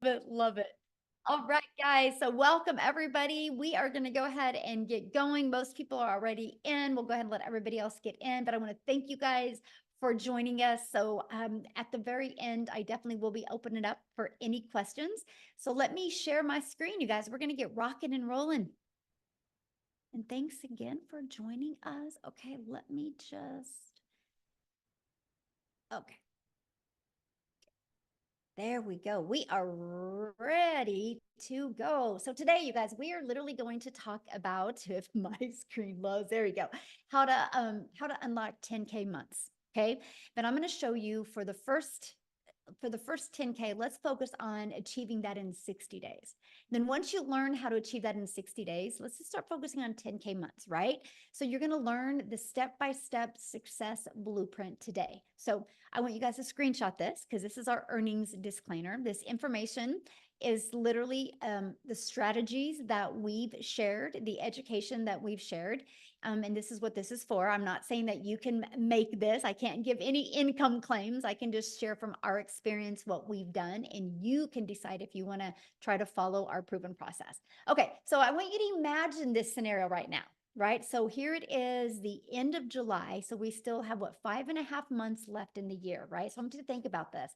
it, love it. All right, guys. So welcome everybody. We are going to go ahead and get going. Most people are already in. We'll go ahead and let everybody else get in, but I want to thank you guys for joining us. So at the very end, I definitely will be opening it up for any questions. So let me share my screen, you guys. We're going to get rocking and rolling. And thanks again for joining us. Okay, let me just, okay. There we go. We are ready to go. So today, you guys, we are literally going to talk about, if my screen loads, there we go, how to unlock 10K months. Okay. But I'm going to show you for the first 10K, let's focus on achieving that in 60 days. Then once you learn how to achieve that in 60 days, let's just start focusing on 10K months, right? So you're going to learn the step-by-step success blueprint today. So I want you guys to screenshot this because this is our earnings disclaimer. This information is literally the strategies that we've shared, the education that we've shared. And this is what this is for. I'm not saying that you can make this. I can't give any income claims. I can just share from our experience what we've done, and you can decide if you want to try to follow our proven process. Okay, so I want you to imagine this scenario right now, right? So here it is, the end of July. So we still have what, 5.5 months left in the year, right? So I want you to think about this.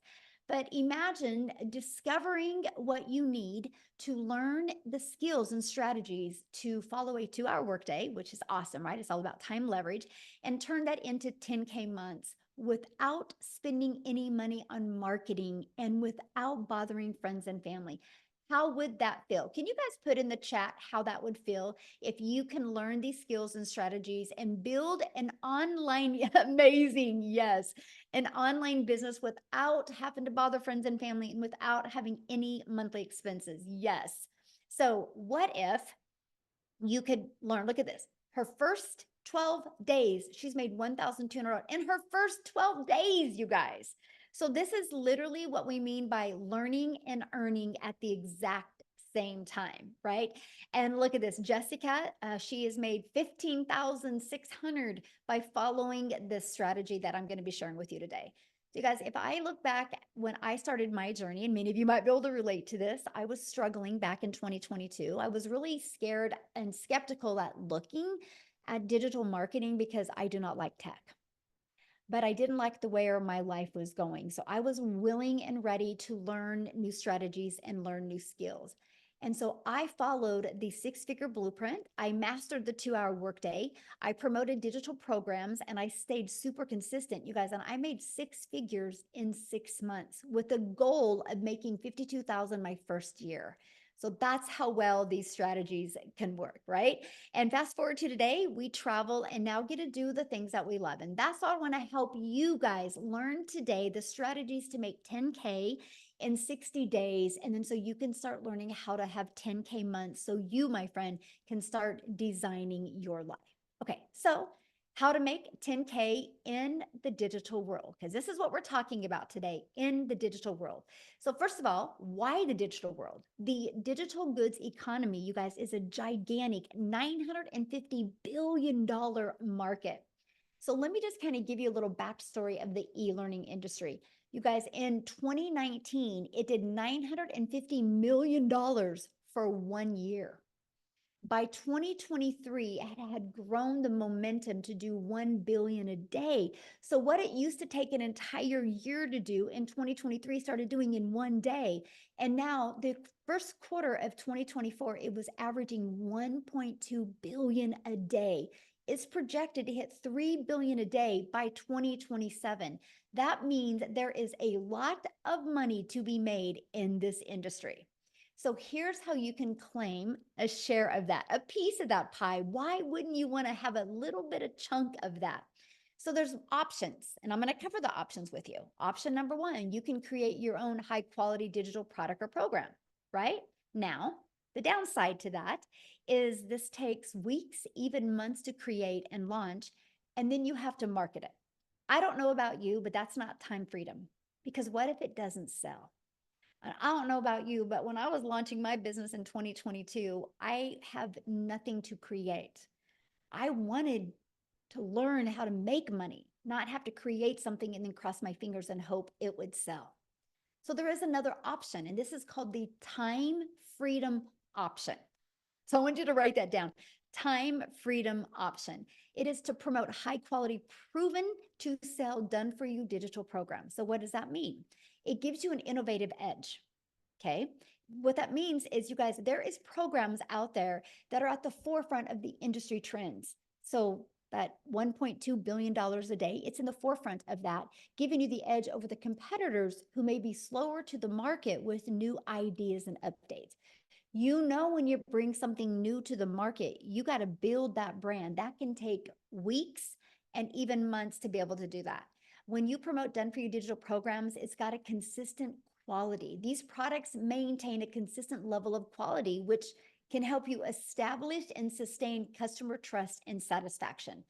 But imagine discovering what you need to learn the skills and strategies to follow a 2-hour workday, which is awesome, right? It's all about time leverage, and turn that into 10K months without spending any money on marketing and without bothering friends and family. How would that feel? Can you guys put in the chat how that would feel if you can learn these skills and strategies and build an online, amazing, yes, an online business without having to bother friends and family and without having any monthly expenses? Yes. So what if you could learn, look at this, her first 12 days, she's made 1,200 in her first 12 days, you guys. So this is literally what we mean by learning and earning at the exact same time, right? And look at this, Jessica, she has made 15,600 by following this strategy that I'm going to be sharing with you today. So you guys, if I look back when I started my journey, and many of you might be able to relate to this, I was struggling back in 2022. I was really scared and skeptical at looking at digital marketing because I do not like tech. But I didn't like the way my life was going. So I was willing and ready to learn new strategies and learn new skills. And so I followed the 6-figure blueprint. I mastered the 2-hour workday. I promoted digital programs and I stayed super consistent, you guys. And I made 6 figures in 6 months with the goal of making 52,000 my first year. So that's how well these strategies can work, right? And fast forward to today, we travel and now get to do the things that we love. And that's all I want to help you guys learn today, the strategies to make 10K in 60 days. And then so you can start learning how to have 10K months. So you, my friend, can start designing your life. Okay, so how to make 10K in the digital world, because this is what we're talking about today, in the digital world. So first of all, why the digital world? The digital goods economy, you guys, is a gigantic $950 billion market. So let me just kind of give you a little backstory of the e-learning industry. You guys, in 2019, it did $950 million for 1 year. By 2023, it had grown the momentum to do 1 billion a day. So what it used to take an entire year to do in 2023 started doing in 1 day. And now the first quarter of 2024, it was averaging 1.2 billion a day. It's projected to hit 3 billion a day by 2027. That means there is a lot of money to be made in this industry. So here's how you can claim a share of that, a piece of that pie. Why wouldn't you want to have a little bit of chunk of that? So there's options, and I'm going to cover the options with you. Option number one, you can create your own high quality digital product or program, right? Now, the downside to that is this takes weeks, even months to create and launch, and then you have to market it. I don't know about you, but that's not time freedom, because what if it doesn't sell? I don't know about you, but when I was launching my business in 2022, I have nothing to create. I wanted to learn how to make money, not have to create something and then cross my fingers and hope it would sell. So there is another option, and this is called the time freedom option. So I want you to write that down. Time freedom option. It is to promote high quality, proven to sell, done for you digital programs. So what does that mean? It gives you an innovative edge. Okay. What that means is, you guys, there is programs out there that are at the forefront of the industry trends. So that $1.2 billion a day, it's in the forefront of that, giving you the edge over the competitors who may be slower to the market with new ideas and updates. You know, when you bring something new to the market, you got to build that brand. That can take weeks and even months to be able to do that. When you promote done for you digital programs, it's got a consistent quality. These products maintain a consistent level of quality, which can help you establish and sustain customer trust and satisfaction.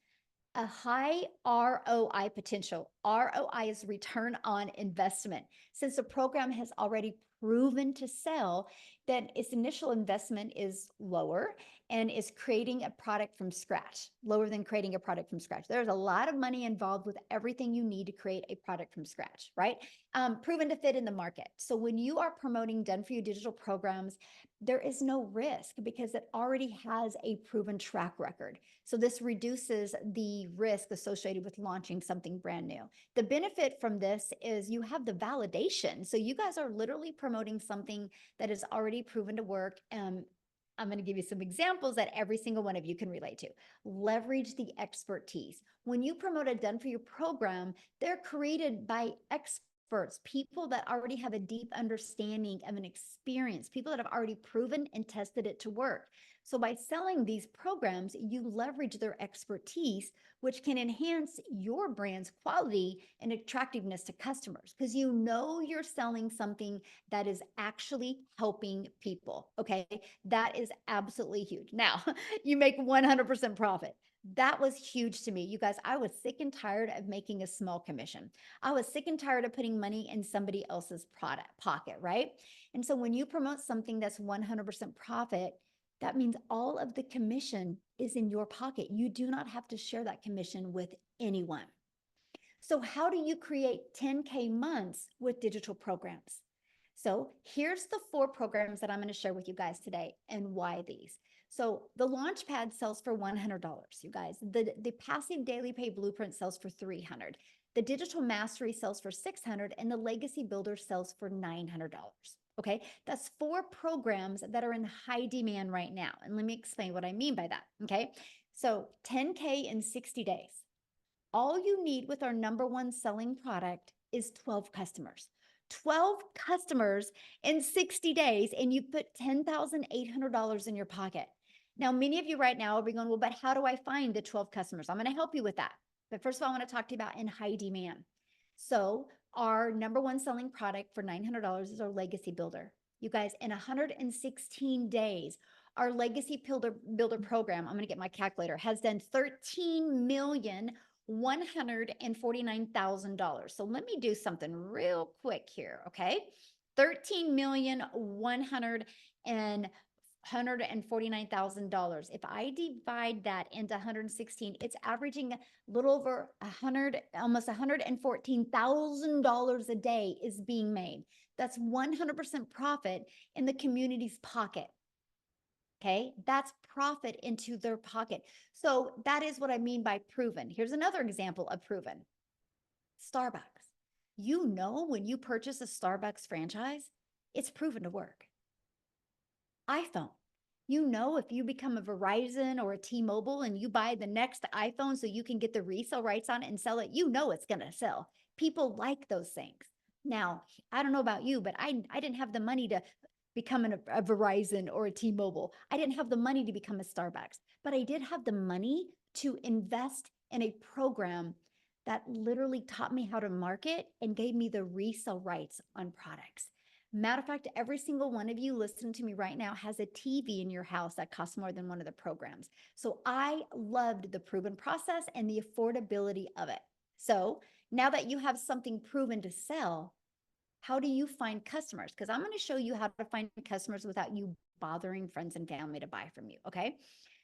A high ROI potential. ROI is return on investment. Since the program has already proven to sell, then its initial investment is lower and is creating a product from scratch, lower than creating a product from scratch. There's a lot of money involved with everything you need to create a product from scratch, right? Proven to fit in the market. So when you are promoting done for you digital programs, there is no risk because it already has a proven track record. So this reduces the risk associated with launching something brand new. The benefit from this is you have the validation. So you guys are literally promoting something that is already proven to work. I'm going to give you some examples that every single one of you can relate to. Leverage the expertise. When you promote a done for you program, they're created by experts, people that already have a deep understanding of an experience, people that have already proven and tested it to work. So by selling these programs, you leverage their expertise, which can enhance your brand's quality and attractiveness to customers, because you know you're selling something that is actually helping people. Okay. That is absolutely huge. Now, you make 100% profit. That was huge to me. You guys, I was sick and tired of making a small commission. I was sick and tired of putting money in somebody else's product pocket, right? And so when you promote something that's 100% profit, that means all of the commission is in your pocket. You do not have to share that commission with anyone. So how do you create 10K months with digital programs? So here's the 4 programs that I'm going to share with you guys today and why these. So the Launchpad sells for $100, you guys. The Passive Daily Pay Blueprint sells for $300. The Digital Mastery sells for $600, and the Legacy Builder sells for $900. Okay, that's 4 programs that are in high demand right now. And let me explain what I mean by that. Okay, so 10K in 60 days. All you need with our #1 selling product is 12 customers. 12 customers in 60 days, and you put $10,800 in your pocket. Now, many of you right now are going, well, but how do I find the 12 customers? I'm going to help you with that. But first of all, I want to talk to you about in high demand. So our #1 selling product for $900 is our Legacy Builder. You guys, in 116 days, our Legacy Builder program, I'm going to get my calculator, has done $13,149,000. So let me do something real quick here, okay? 13,149,000. If I divide that into 116, it's averaging a little over 100, almost $114,000 a day is being made. That's 100% profit in the community's pocket. Okay, that's profit into their pocket. So that is what I mean by proven. Here's another example of proven. Starbucks. You know, when you purchase a Starbucks franchise, it's proven to work. iPhone. You know, if you become a Verizon or a T-Mobile and you buy the next iPhone so you can get the resale rights on it and sell it, you know it's going to sell. People like those things. Now, I don't know about you, but I didn't have the money to become a Verizon or a T-Mobile. I didn't have the money to become a Starbucks, but I did have the money to invest in a program that literally taught me how to market and gave me the resale rights on products. Matter of fact, every single one of you listening to me right now has a TV in your house that costs more than one of the programs. So I loved the proven process and the affordability of it. So now that you have something proven to sell, how do you find customers? Because I'm going to show you how to find customers without you bothering friends and family to buy from you, okay?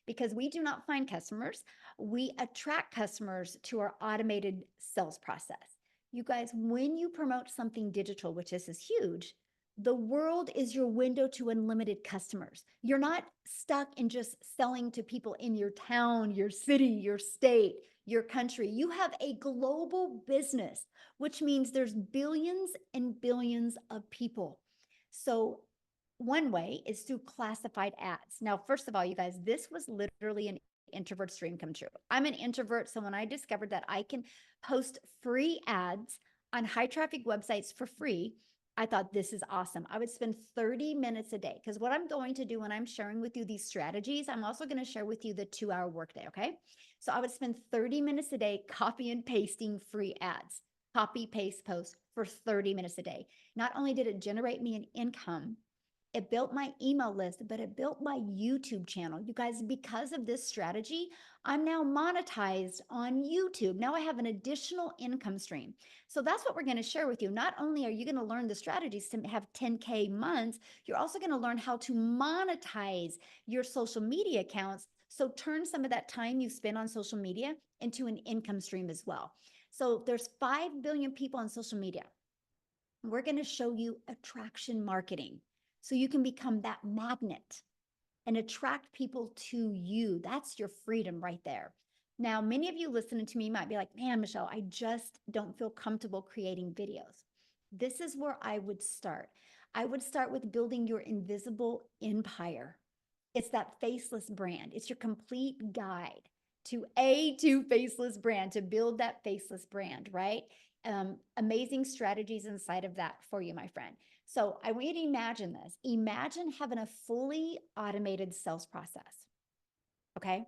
Because we do not find customers. We attract customers to our automated sales process. You guys, when you promote something digital, which this is huge, the world is your window to unlimited customers. You're not stuck in just selling to people in your town, your city, your state, your country. You have a global business, which means there's billions and billions of people. So one way is through classified ads. Now, first of all, you guys, this was literally an introvert's dream come true. I'm an introvert. So when I discovered that I can post free ads on high traffic websites for free, I thought this is awesome. I would spend 30 minutes a day because what I'm going to do when I'm sharing with you these strategies, I'm also going to share with you the 2-hour workday. Okay. So I would spend 30 minutes a day copy and pasting free ads, copy, paste, post for 30 minutes a day. Not only did it generate me an income, it built my email list, but it built my YouTube channel. You guys, because of this strategy, I'm now monetized on YouTube. Now I have an additional income stream. So that's what we're going to share with you. Not only are you going to learn the strategies to have 10K months, you're also going to learn how to monetize your social media accounts. So turn some of that time you spend on social media into an income stream as well. So there's 5 billion people on social media. We're going to show you attraction marketing so you can become that magnet and attract people to you. That's your freedom right there. Now, many of you listening to me might be like, man, Michelle, I just don't feel comfortable creating videos. This is where I would start. I would start with building your invisible empire. It's that faceless brand. It's your complete guide to A2 faceless brand, to build that faceless brand, right? Amazing strategies inside of that for you, my friend. So I want you to imagine this. Imagine having a fully automated sales process. Okay.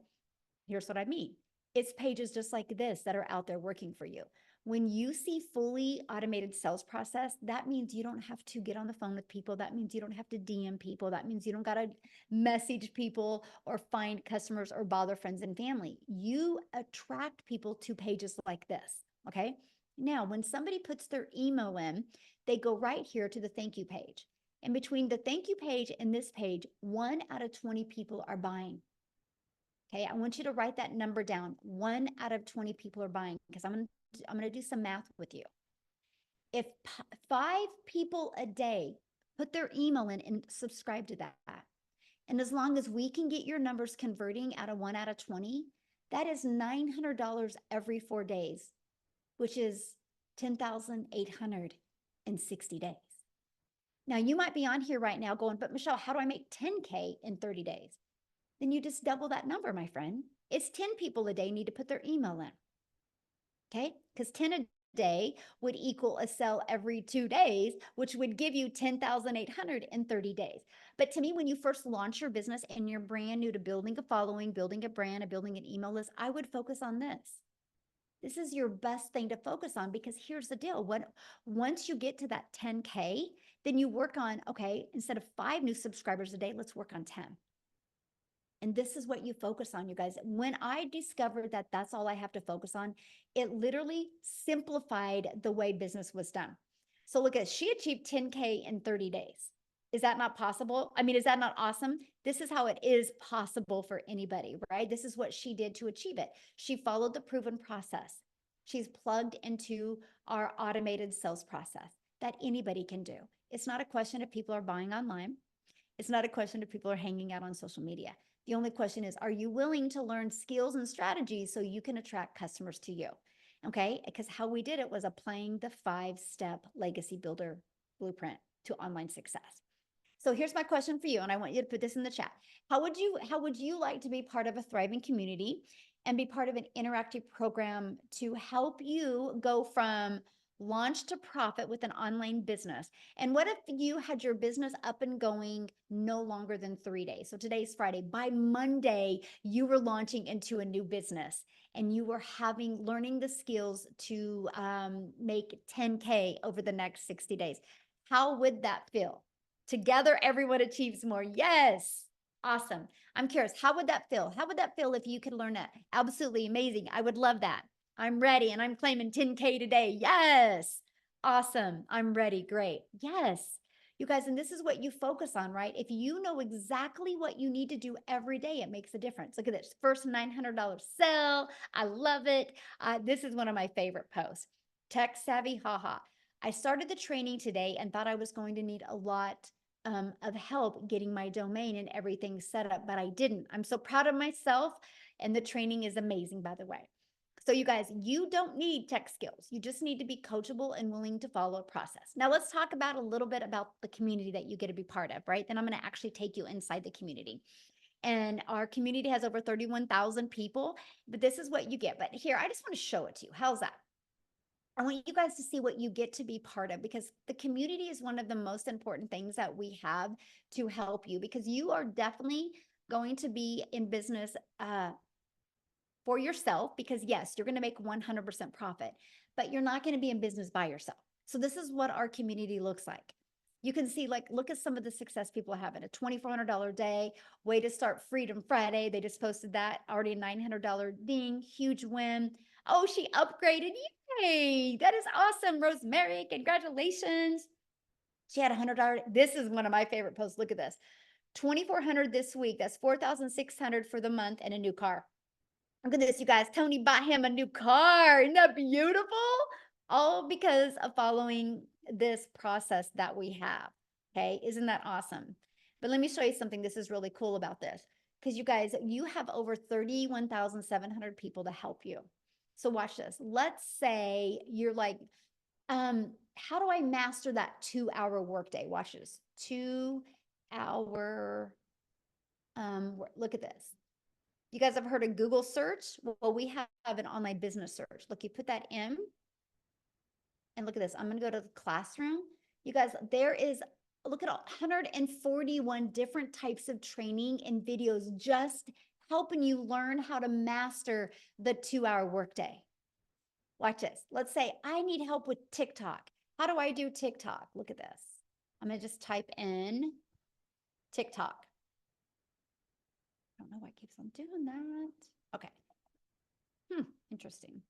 Here's what I mean. It's pages just like this that are out there working for you. When you see fully automated sales process, that means you don't have to get on the phone with people. That means you don't have to DM people. That means you don't got to message people or find customers or bother friends and family. You attract people to pages like this. Okay. Now, when somebody puts their email in, they go right here to the thank you page. And between the thank you page and this page, 1 out of 20 people are buying. Okay, I want you to write that number down. 1 out of 20 people are buying because I'm going to do some math with you. If 5 people a day put their email in and subscribe to that, and as long as we can get your numbers converting out of 1 out of 20, that is $900 every 4 days, which is 10,860 days. Now, you might be on here right now going, but Michelle, how do I make 10K in 30 days? Then you just double that number, my friend. It's 10 people a day need to put their email in. Okay? Because 10 a day would equal a sale every 2 days, which would give you 10,800 in 30 days. But to me, when you first launch your business and you're brand new to building a following, building a brand, and building an email list, I would focus on this. This is your best thing to focus on because here's the deal. Once you get to that 10K, then you work on, okay, instead of 5 new subscribers a day, let's work on 10. And this is what you focus on, you guys. When I discovered that that's all I have to focus on, it literally simplified the way business was done. So look at, she achieved 10K in 30 days. Is that not possible? I mean, is that not awesome? This is how it is possible for anybody, right? This is what she did to achieve it. She followed the proven process. She's plugged into our automated sales process that anybody can do. It's not a question if people are buying online. It's not a question if people are hanging out on social media. The only question is, are you willing to learn skills and strategies so you can attract customers to you? Okay, because how we did it was applying the 5-step legacy builder blueprint to online success. So here's my question for you, and I want you to put this in the chat. How would you like to be part of a thriving community and be part of an interactive program to help you go from launch to profit with an online business? And what if you had your business up and going no longer than 3 days? So today's Friday. By Monday, you were launching into a new business and you were learning the skills to make 10K over the next 60 days. How would that feel? Together, everyone achieves more. Yes. Awesome. I'm curious, how would that feel? How would that feel if you could learn that? Absolutely amazing. I would love that. I'm ready and I'm claiming 10K today. Yes. Awesome. I'm ready. Great. Yes. You guys, and this is what you focus on, right? If you know exactly what you need to do every day, it makes a difference. Look at this first $900 sale. I love it. This is one of my favorite posts. Tech savvy, haha. I started the training today and thought I was going to need a lot of help getting my domain and everything set up, but I didn't. I'm so proud of myself, and the training is amazing, by the way. So, you guys, you don't need tech skills. You just need to be coachable and willing to follow a process. Now, let's talk about a little bit about the community that you get to be part of, right? Then I'm going to actually take you inside the community. And our community has over 31,000 people, but this is what you get. But here, I just want to show it to you. How's that? I want you guys to see what you get to be part of, because the community is one of the most important things that we have to help you, because you are definitely going to be in business for yourself, because yes, you're going to make 100% profit, but you're not going to be in business by yourself. So this is what our community looks like. You can see, like, look at some of the success people are having. A $2,400 day, way to start Freedom Friday. They just posted that, already a $900 ding, huge win. Oh, she upgraded. Yay. That is awesome, Rosemary. Congratulations. She had $100. This is one of my favorite posts. Look at this. 2,400 this week. That's 4,600 for the month, and a new car. Look at this, you guys. Tony bought him a new car. Isn't that beautiful? All because of following this process that we have. Okay. Isn't that awesome? But let me show you something. This is really cool about this, because you guys, you have over 31,700 people to help you. So watch this. Let's say you're like, how do I master that 2-hour workday? Watch this. 2-hour, look at this. You guys have heard of Google search? Well, we have an online business search. Look, you put that in, and look at this. I'm going to go to the classroom. You guys, there is, look at all 141 different types of training and videos just helping you learn how to master the 2-hour workday. Watch this. Let's say I need help with TikTok. How do I do TikTok? Look at this. I'm going to just type in TikTok. I don't know why it keeps on doing that. Okay. Interesting.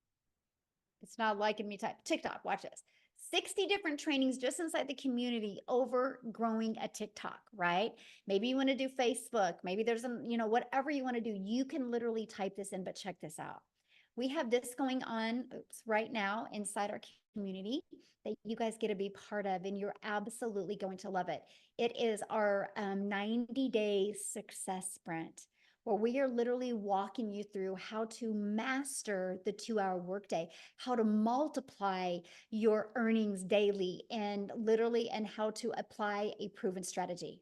It's not liking me type TikTok. Watch this. 60 different trainings just inside the community over growing a TikTok, right? Maybe you want to do Facebook. Maybe there's some, whatever you want to do, you can literally type this in, but check this out. We have this going on right now inside our community that you guys get to be part of, and you're absolutely going to love it. It is our 90-day success sprint, where we are literally walking you through how to master the 2-hour workday, how to multiply your earnings daily, and how to apply a proven strategy.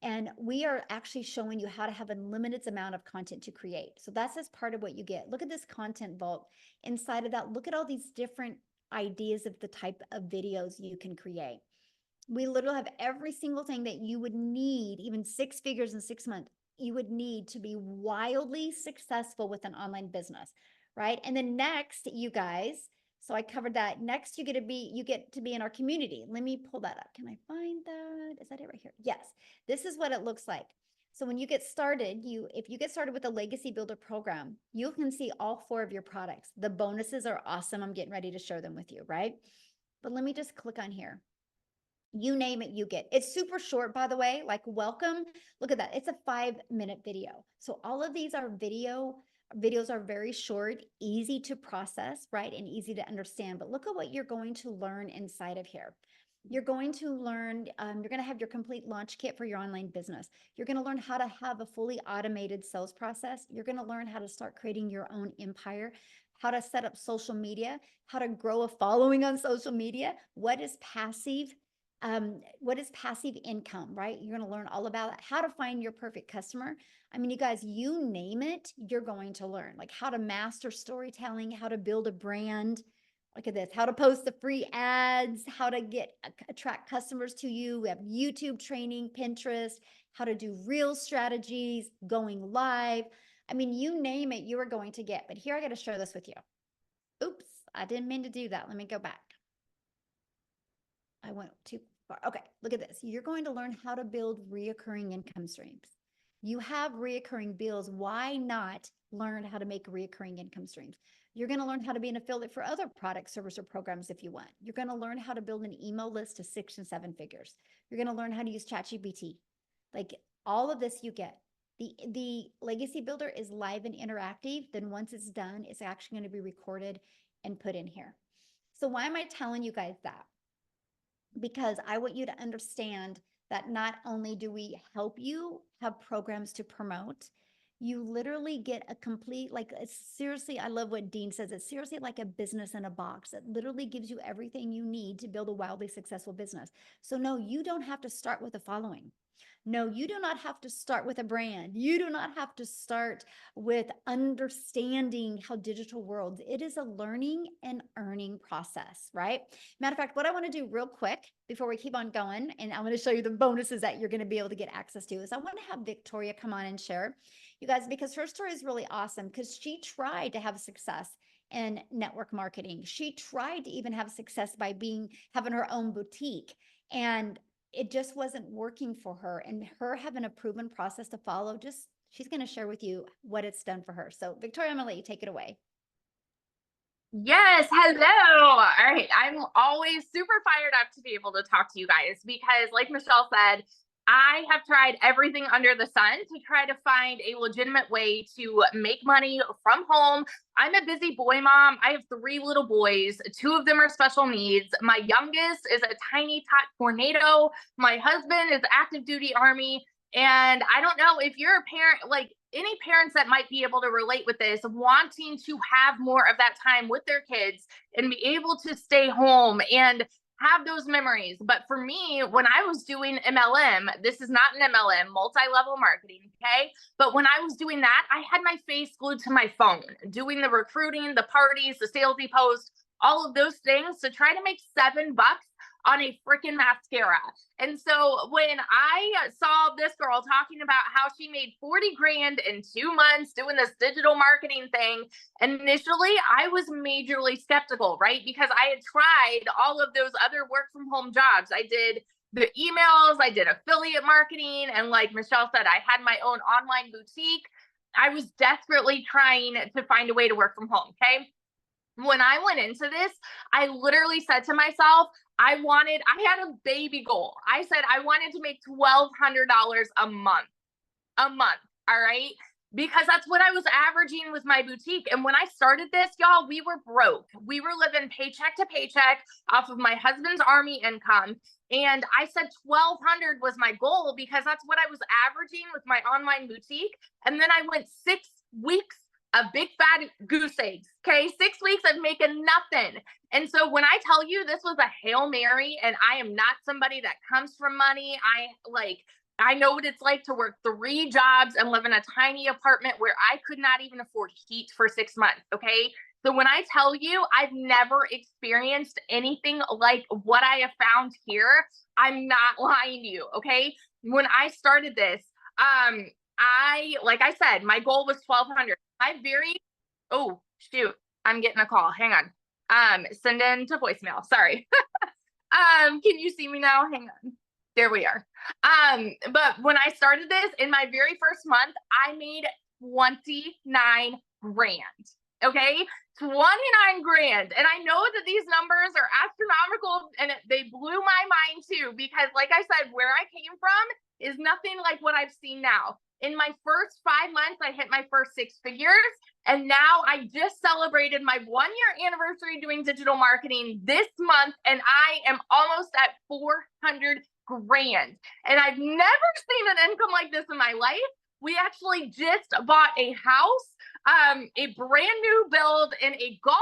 And we are actually showing you how to have a limited amount of content to create. So that's as part of what you get. Look at this content vault. Inside of that, look at all these different ideas of the type of videos you can create. We literally have every single thing that you would need, even 6 figures in 6 months, you would need to be wildly successful with an online business, right? And then next, you guys, so I covered that. Next, you get to be in our community. Let me pull that up. Can I find that? Is that it right here? Yes. This is what it looks like. So when you get started, if you get started with the Legacy Builder program, you can see all 4 of your products. The bonuses are awesome. I'm getting ready to share them with you, right? But let me just click on here. You name it, you get. It's super short, by the way, like welcome. Look at that. It's a 5-minute video. So all of these are videos are very short, easy to process, right? And easy to understand. But look at what you're going to learn inside of here. You're going to learn, you're going to have your complete launch kit for your online business. You're going to learn how to have a fully automated sales process. You're going to learn how to start creating your own empire, how to set up social media, how to grow a following on social media. What is passive income, right? You're going to learn all about it, how to find your perfect customer. I mean, you guys, you name it, you're going to learn, like how to master storytelling, how to build a brand. Look at this, how to post the free ads, how to attract customers to you. We have YouTube training, Pinterest, how to do real strategies, going live. I mean, you name it, you are going to get. But here, I got to share this with you. Oops, I didn't mean to do that. Let me go back. I went too far. Okay, look at this. You're going to learn how to build reoccurring income streams. You have reoccurring bills. Why not learn how to make reoccurring income streams? You're going to learn how to be an affiliate for other products, service, or programs if you want. You're going to learn how to build an email list to 6 and 7 figures. You're going to learn how to use ChatGPT. Like all of this you get. The Legacy Builder is live and interactive. Then once it's done, it's actually going to be recorded and put in here. So why am I telling you guys that? Because I want you to understand that not only do we help you have programs to promote, you literally get a complete, like, seriously, I love what Dean says. It's seriously like a business in a box. It literally gives you everything you need to build a wildly successful business. So, no, you don't have to start with a following. No, you do not have to start with a brand. You do not have to start with understanding how digital worlds. It is a learning and earning process, right? Matter of fact, what I want to do real quick before we keep on going, and I'm going to show you the bonuses that you're going to be able to get access to, is I want to have Victoria come on and share, you guys, because her story is really awesome because she tried to have success in network marketing. She tried to even have success by having her own boutique. And it just wasn't working for her, and her having a proven process to follow, just she's going to share with you what it's done for her. So Victoria, I'm going to let you take it away. Yes, hello. All right. I'm always super fired up to be able to talk to you guys because, like Michelle said, I have tried everything under the sun to try to find a legitimate way to make money from home. I'm a busy boy mom. I have 3 little boys. 2 of them are special needs. My youngest is a tiny tot tornado. My husband is active duty Army. And I don't know if you're a parent, like any parents that might be able to relate with this, wanting to have more of that time with their kids and be able to stay home and have those memories. But for me, when I was doing MLM, this is not an MLM, multi-level marketing, okay? But when I was doing that, I had my face glued to my phone, doing the recruiting, the parties, the salesy posts, all of those things to try to make $7 on a freaking mascara. And so when I saw this girl talking about how she made 40 grand in 2 months doing this digital marketing thing, initially I was majorly skeptical, right? Because I had tried all of those other work from home jobs. I did the emails, I did affiliate marketing, and like Michelle said, I had my own online boutique. I was desperately trying to find a way to work from home, okay? When I went into this, I literally said to myself, I had a baby goal. I said I wanted to make $1,200 a month, a month. All right. Because that's what I was averaging with my boutique. And when I started this, y'all, we were broke. We were living paycheck to paycheck off of my husband's Army income. And I said 1,200 was my goal because that's what I was averaging with my online boutique. And then I went 6 weeks of big fat goose eggs. Okay. 6 weeks of making nothing. And so when I tell you this was a Hail Mary, and I am not somebody that comes from money, I know what it's like to work 3 jobs and live in a tiny apartment where I could not even afford heat for 6 months. Okay. So when I tell you I've never experienced anything like what I have found here, I'm not lying to you. Okay. When I started this, like I said, my goal was 1,200. Oh, shoot, I'm getting a call. Hang on. Send in to voicemail. Sorry. Can you see me now? Hang on. There we are. But when I started this in my very first month, I made 29 grand. Okay. 29 grand. And I know that these numbers are astronomical, and they blew my mind too, because like I said, where I came from is nothing like what I've seen now. In my first 5 months, I hit my first 6 figures. And now I just celebrated my 1-year anniversary doing digital marketing this month, and I am almost at 400 grand. And I've never seen an income like this in my life. We actually just bought a house, a brand new build in a golf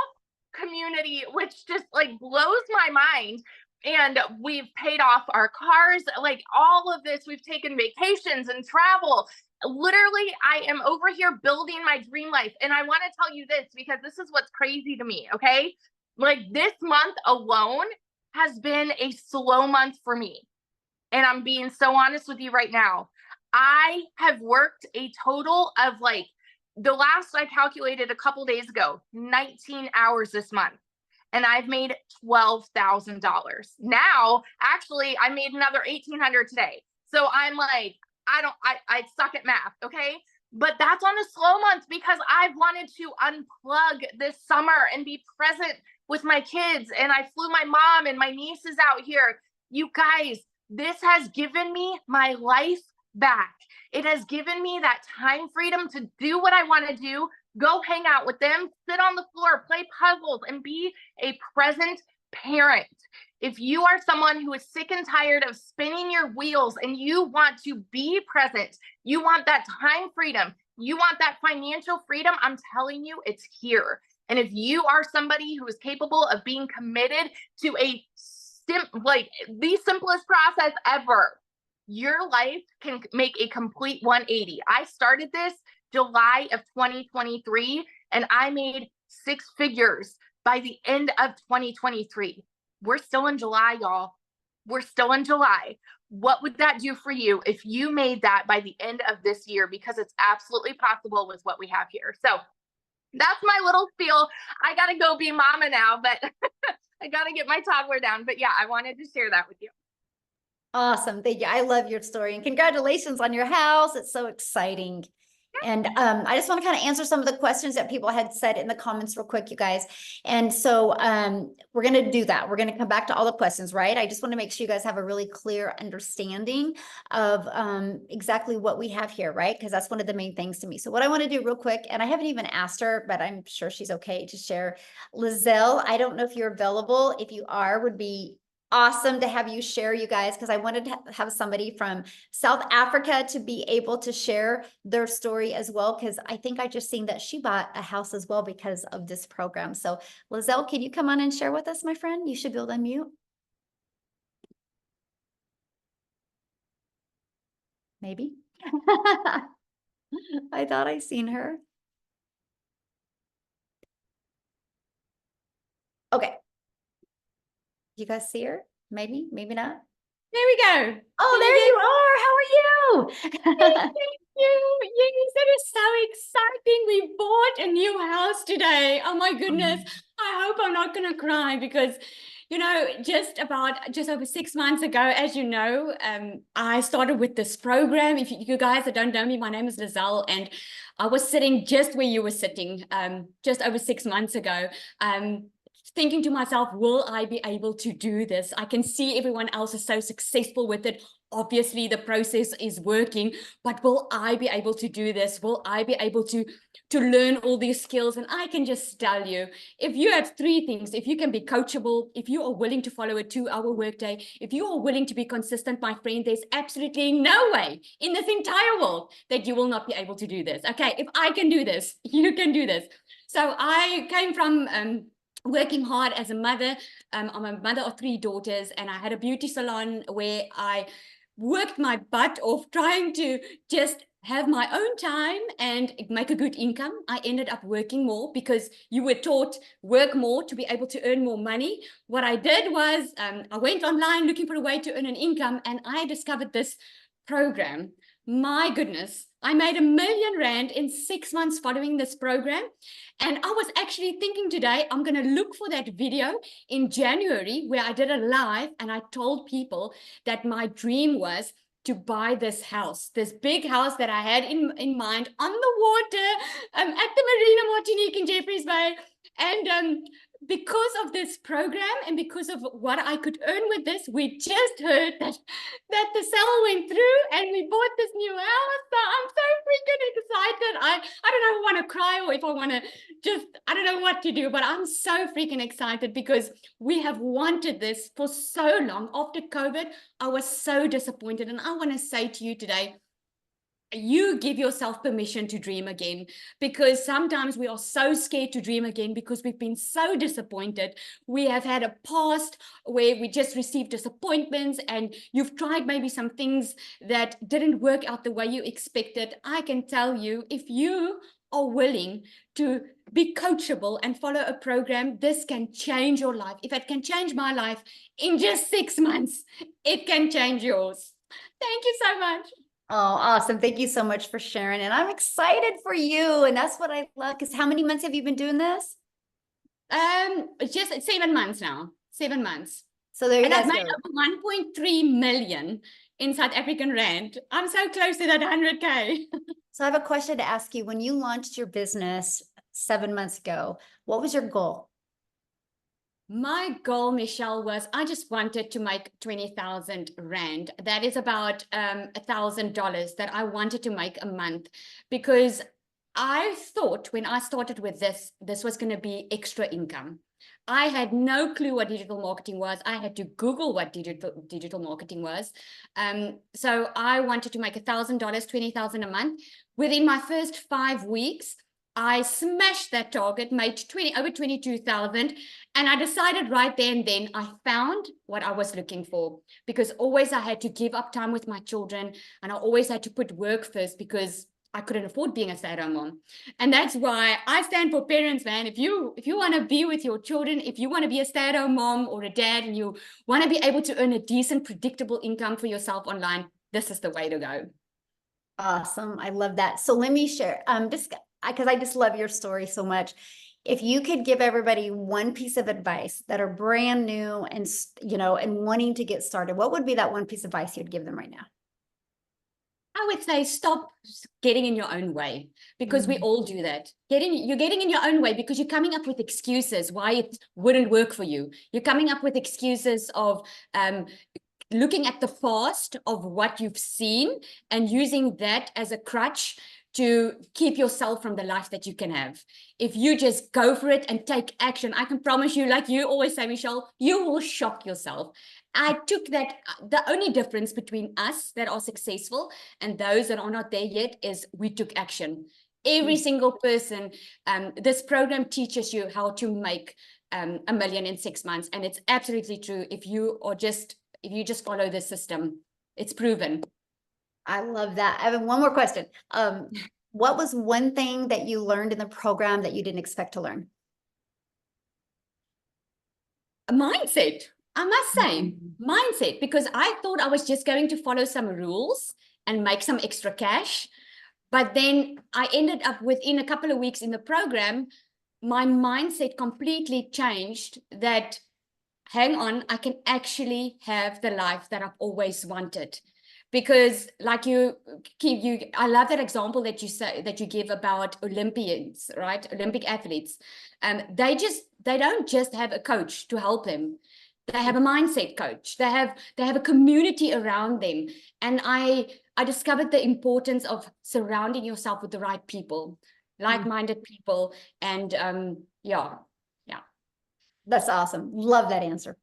community, which just like blows my mind. And we've paid off our cars, like all of this. We've taken vacations and travel. Literally, I am over here building my dream life. And I want to tell you this because this is what's crazy to me. Okay. Like this month alone has been a slow month for me. And I'm being so honest with you right now. I have worked a total of the last I calculated a couple days ago, 19 hours this month. And I've made $12,000. Now, actually, I made another 1,800 today. So I'm like, I suck at math. Okay. But that's on a slow month because I've wanted to unplug this summer and be present with my kids. And I flew my mom and my nieces out here. You guys, this has given me my life back. It has given me that time freedom to do what I want to do Go hang out with them, sit on the floor, play puzzles, and be a present parent. If you are someone who is sick and tired of spinning your wheels and you want to be present, you want that time freedom, you want that financial freedom, I'm telling you, it's here. And if you are somebody who is capable of being committed to the simplest process ever, your life can make a complete 180. I started this July of 2023, and I made 6 figures by the end of 2023. We're still in July, y'all. We're still in July. What would that do for you if you made that by the end of this year? Because it's absolutely possible with what we have here. So that's my little spiel. I got to go be mama now, but I got to get my toddler down. But yeah, I wanted to share that with you. Awesome. Thank you. I love your story, and congratulations on your house. It's so exciting. And I just want to kind of answer some of the questions that people had said in the comments real quick, you guys. And so we're going to do that. We're going to come back to all the questions, right? I just want to make sure you guys have a really clear understanding of exactly what we have here, right? Because that's one of the main things to me. So what I want to do real quick, and I haven't even asked her, but I'm sure she's okay to share. Lizelle, I don't know if you're available. If you are, would be awesome to have you share, you guys, because I wanted to have somebody from South Africa to be able to share their story as well, because I think I just seen that she bought a house as well because of this program. So Lizelle, can you come on and share with us, my friend? You should be able to unmute. Maybe. I thought I seen her. Okay. You guys see her? Maybe, maybe not. There we go. Oh, there you are. How are you? Thank you. Yes, that is so exciting. We bought a new house today. Oh my goodness. I hope I'm not going to cry because, you know, just over 6 months ago, as you know, I started with this program. If you guys that don't know me, my name is Lizelle, and I was sitting just where you were sitting just over 6 months ago. Thinking to myself, will I be able to do this? I can see everyone else is so successful with it. Obviously, the process is working, but will I be able to do this? Will I be able to learn all these skills? And I can just tell you, if you have 3 things, if you can be coachable, if you are willing to follow a 2-hour workday, if you are willing to be consistent, my friend, there's absolutely no way in this entire world that you will not be able to do this. Okay, if I can do this, you can do this. So I came from working hard as a mother. I'm a mother of 3 daughters, and I had a beauty salon where I worked my butt off trying to just have my own time and make a good income. I ended up working more because you were taught work more to be able to earn more money. What I did was I went online looking for a way to earn an income, and I discovered this program. My goodness, I made R1 million in 6 months following this program. And I was actually thinking today, I'm going to look for that video in January where I did a live and I told people that my dream was to buy this house, this big house that I had in mind on the water at the Marina Martinique in Jeffreys Bay. And because of this program and because of what I could earn with this, we just heard that the sale went through and we bought this new house. So I'm so freaking excited. I don't know if I want to cry or if I want to I don't know what to do, but I'm so freaking excited because we have wanted this for so long. After COVID, I was so disappointed. And I want to say to you today, you give yourself permission to dream again, because sometimes we are so scared to dream again because we've been so disappointed. We have had a past where we just received disappointments, and you've tried maybe some things that didn't work out the way you expected. I can tell you, if you are willing to be coachable and follow a program, this can change your life. If it can change my life in just 6 months, it can change yours. Thank you so much. Oh, awesome. Thank you so much for sharing. And I'm excited for you. And that's what I love. Because how many months have you been doing this? Just 7 months now. 7 months. So there you guys go. go. And I've made 1.3 million in South African rand. I'm so close to that 100K. So I have a question to ask you. When you launched your business 7 months ago, what was your goal? My goal, Michelle, was I just wanted to make 20,000 rand. That is about $1,000 that I wanted to make a month, because I thought when I started with this was going to be extra income. I had no clue what digital marketing was. I had to Google what digital marketing was. So I wanted to make $1,000, $20,000 a month. Within my first 5 weeks, I smashed that target, made over 22,000. And I decided right there and then I found what I was looking for, because always I had to give up time with my children, and I always had to put work first because I couldn't afford being a stay-at-home mom. And that's why I stand for parents, man. If you want to be with your children, if you want to be a stay-at-home mom or a dad, and you want to be able to earn a decent, predictable income for yourself online, this is the way to go. Awesome. I love that. So let me share, just because I just love your story so much. If you could give everybody one piece of advice that are brand new and, and wanting to get started, what would be that one piece of advice you'd give them right now? I would say stop getting in your own way, because we all do that. You're getting in your own way because you're coming up with excuses why it wouldn't work for you. You're coming up with excuses of looking at the past of what you've seen and using that as a crutch to keep yourself from the life that you can have. If you just go for it and take action, I can promise you, like you always say, Michelle, you will shock yourself. I took that. The only difference between us that are successful and those that are not there yet is we took action. Every single person, this program teaches you how to make $1 million in 6 months. And it's absolutely true. If you just follow the system, it's proven. I love that. I have one more question. What was one thing that you learned in the program that you didn't expect to learn? A mindset, I must say, mindset, because I thought I was just going to follow some rules and make some extra cash. But then I ended up within a couple of weeks in the program, my mindset completely changed that, hang on, I can actually have the life that I've always wanted. Because like I love that example that you give about Olympians, right? Olympic athletes. They don't just have a coach to help them. They have a mindset coach. They have a community around them. And I discovered the importance of surrounding yourself with the right people, like-minded people. And yeah. That's awesome. Love that answer.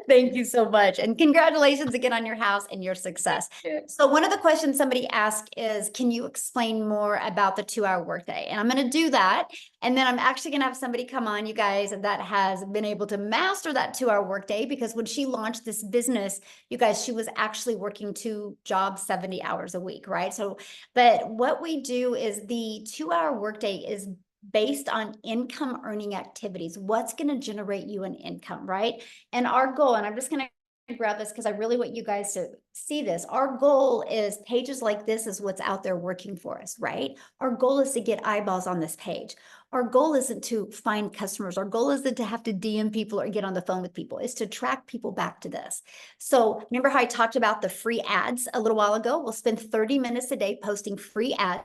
Thank you so much. And congratulations again on your house and your success. So one of the questions somebody asked is, can you explain more about the 2-hour workday? And I'm going to do that. And then I'm actually going to have somebody come on, you guys, that has been able to master that 2-hour workday, because when she launched this business, you guys, she was actually working 2 jobs, 70 hours a week, right? So, but what we do is the 2-hour workday is based on income earning activities. What's going to generate you an income, right? And our goal, and I'm just going to grab this because I really want you guys to see this. Our goal is pages like this is what's out there working for us, right? Our goal is to get eyeballs on this page. Our goal isn't to find customers. Our goal isn't to have to DM people or get on the phone with people. It's to track people back to this. So remember how I talked about the free ads a little while ago? We'll spend 30 minutes a day posting free ads.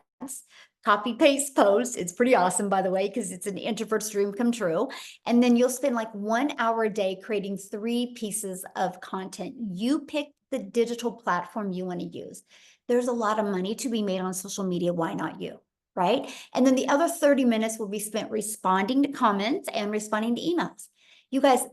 Copy paste post. It's pretty awesome, by the way, because it's an introvert's dream come true. And then you'll spend like 1 hour a day creating 3 pieces of content. You pick the digital platform you want to use. There's a lot of money to be made on social media. Why not you? Right? And then the other 30 minutes will be spent responding to comments and responding to emails. You guys,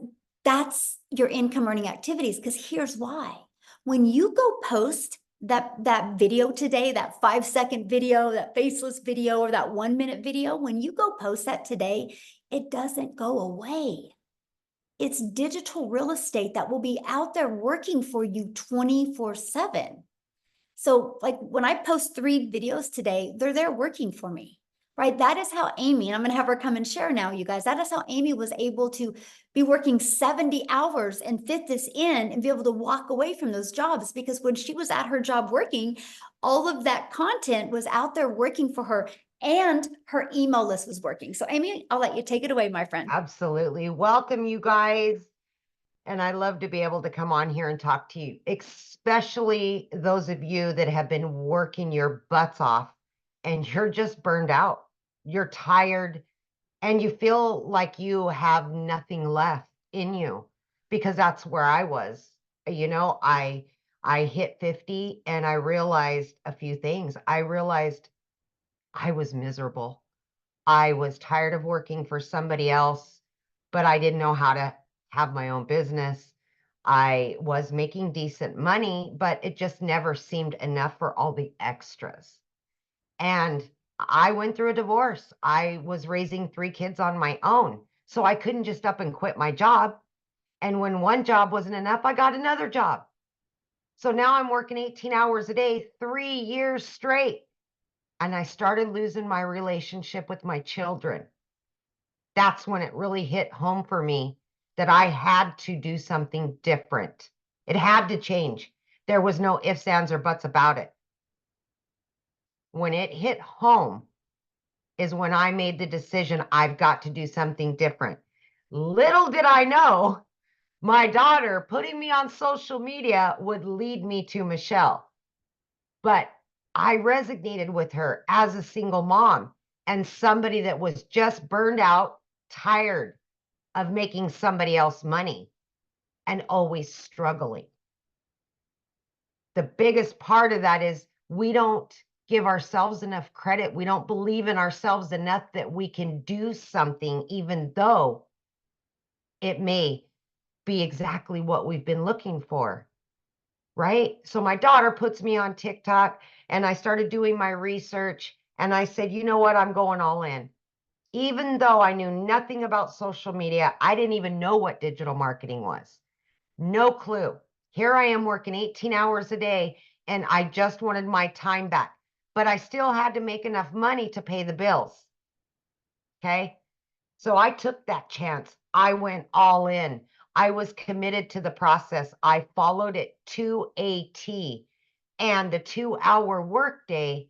that's your income earning activities, because here's why. When you go post that video today, that 5-second video, that faceless video, or that 1-minute video, when you go post that today, it doesn't go away. It's digital real estate that will be out there working for you 24/7. So like when I post 3 videos today, they're there working for me, right? That is how Amy, and I'm going to have her come and share now, you guys, that is how Amy was able to be working 70 hours and fit this in and be able to walk away from those jobs, because when she was at her job working, all of that content was out there working for her and her email list was working. So Amy, I'll let you take it away, my friend. Absolutely. Welcome, you guys. And I love to be able to come on here and talk to you, especially those of you that have been working your butts off and you're just burned out. You're tired and you feel like you have nothing left in you, because that's where I was. You know, I hit 50 and I realized a few things. I realized I was miserable. I was tired of working for somebody else, but I didn't know how to have my own business. I was making decent money, but it just never seemed enough for all the extras. And I went through a divorce. I was raising 3 kids on my own. So I couldn't just up and quit my job. And when one job wasn't enough, I got another job. So now I'm working 18 hours a day, 3 years straight. And I started losing my relationship with my children. That's when it really hit home for me that I had to do something different. It had to change. There was no ifs, ands, or buts about it. When it hit home is when I made the decision I've got to do something different. Little did I know my daughter putting me on social media would lead me to Michelle. But I resonated with her as a single mom and somebody that was just burned out, tired of making somebody else money and always struggling. The biggest part of that is we don't give ourselves enough credit. We don't believe in ourselves enough that we can do something, even though it may be exactly what we've been looking for. Right? So my daughter puts me on TikTok and I started doing my research and I said, you know what? I'm going all in. Even though I knew nothing about social media, I didn't even know what digital marketing was. No clue. Here I am working 18 hours a day and I just wanted my time back, but I still had to make enough money to pay the bills. Okay. So I took that chance. I went all in. I was committed to the process. I followed it to a T. And the 2-hour workday,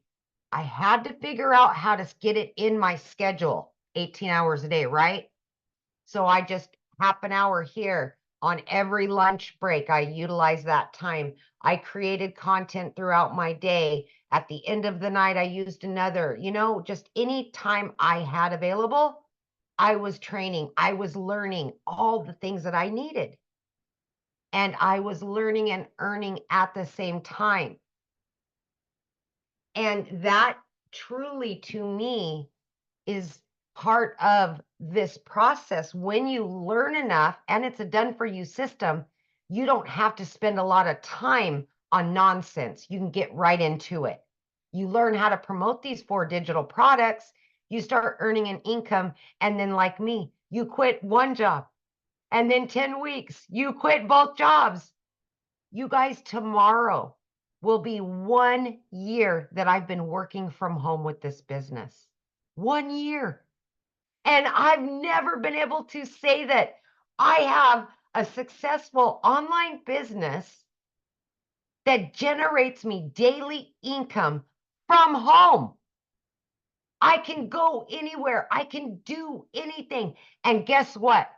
I had to figure out how to get it in my schedule, 18 hours a day, right? So I just half an hour here on every lunch break. I utilized that time. I created content throughout my day. At the end of the night, I used another, just any time I had available. I was training, I was learning all the things that I needed. And I was learning and earning at the same time. And that truly, to me, is part of this process. When you learn enough and it's a done for you system, you don't have to spend a lot of time on nonsense. You can get right into it. You learn how to promote these 4 digital products. You start earning an income. And then, like me, you quit one job. And then 10 weeks, you quit both jobs. You guys, tomorrow will be 1 year that I've been working from home with this business. 1 year. And I've never been able to say that I have a successful online business that generates me daily income from home. I can go anywhere. I can do anything. And guess what?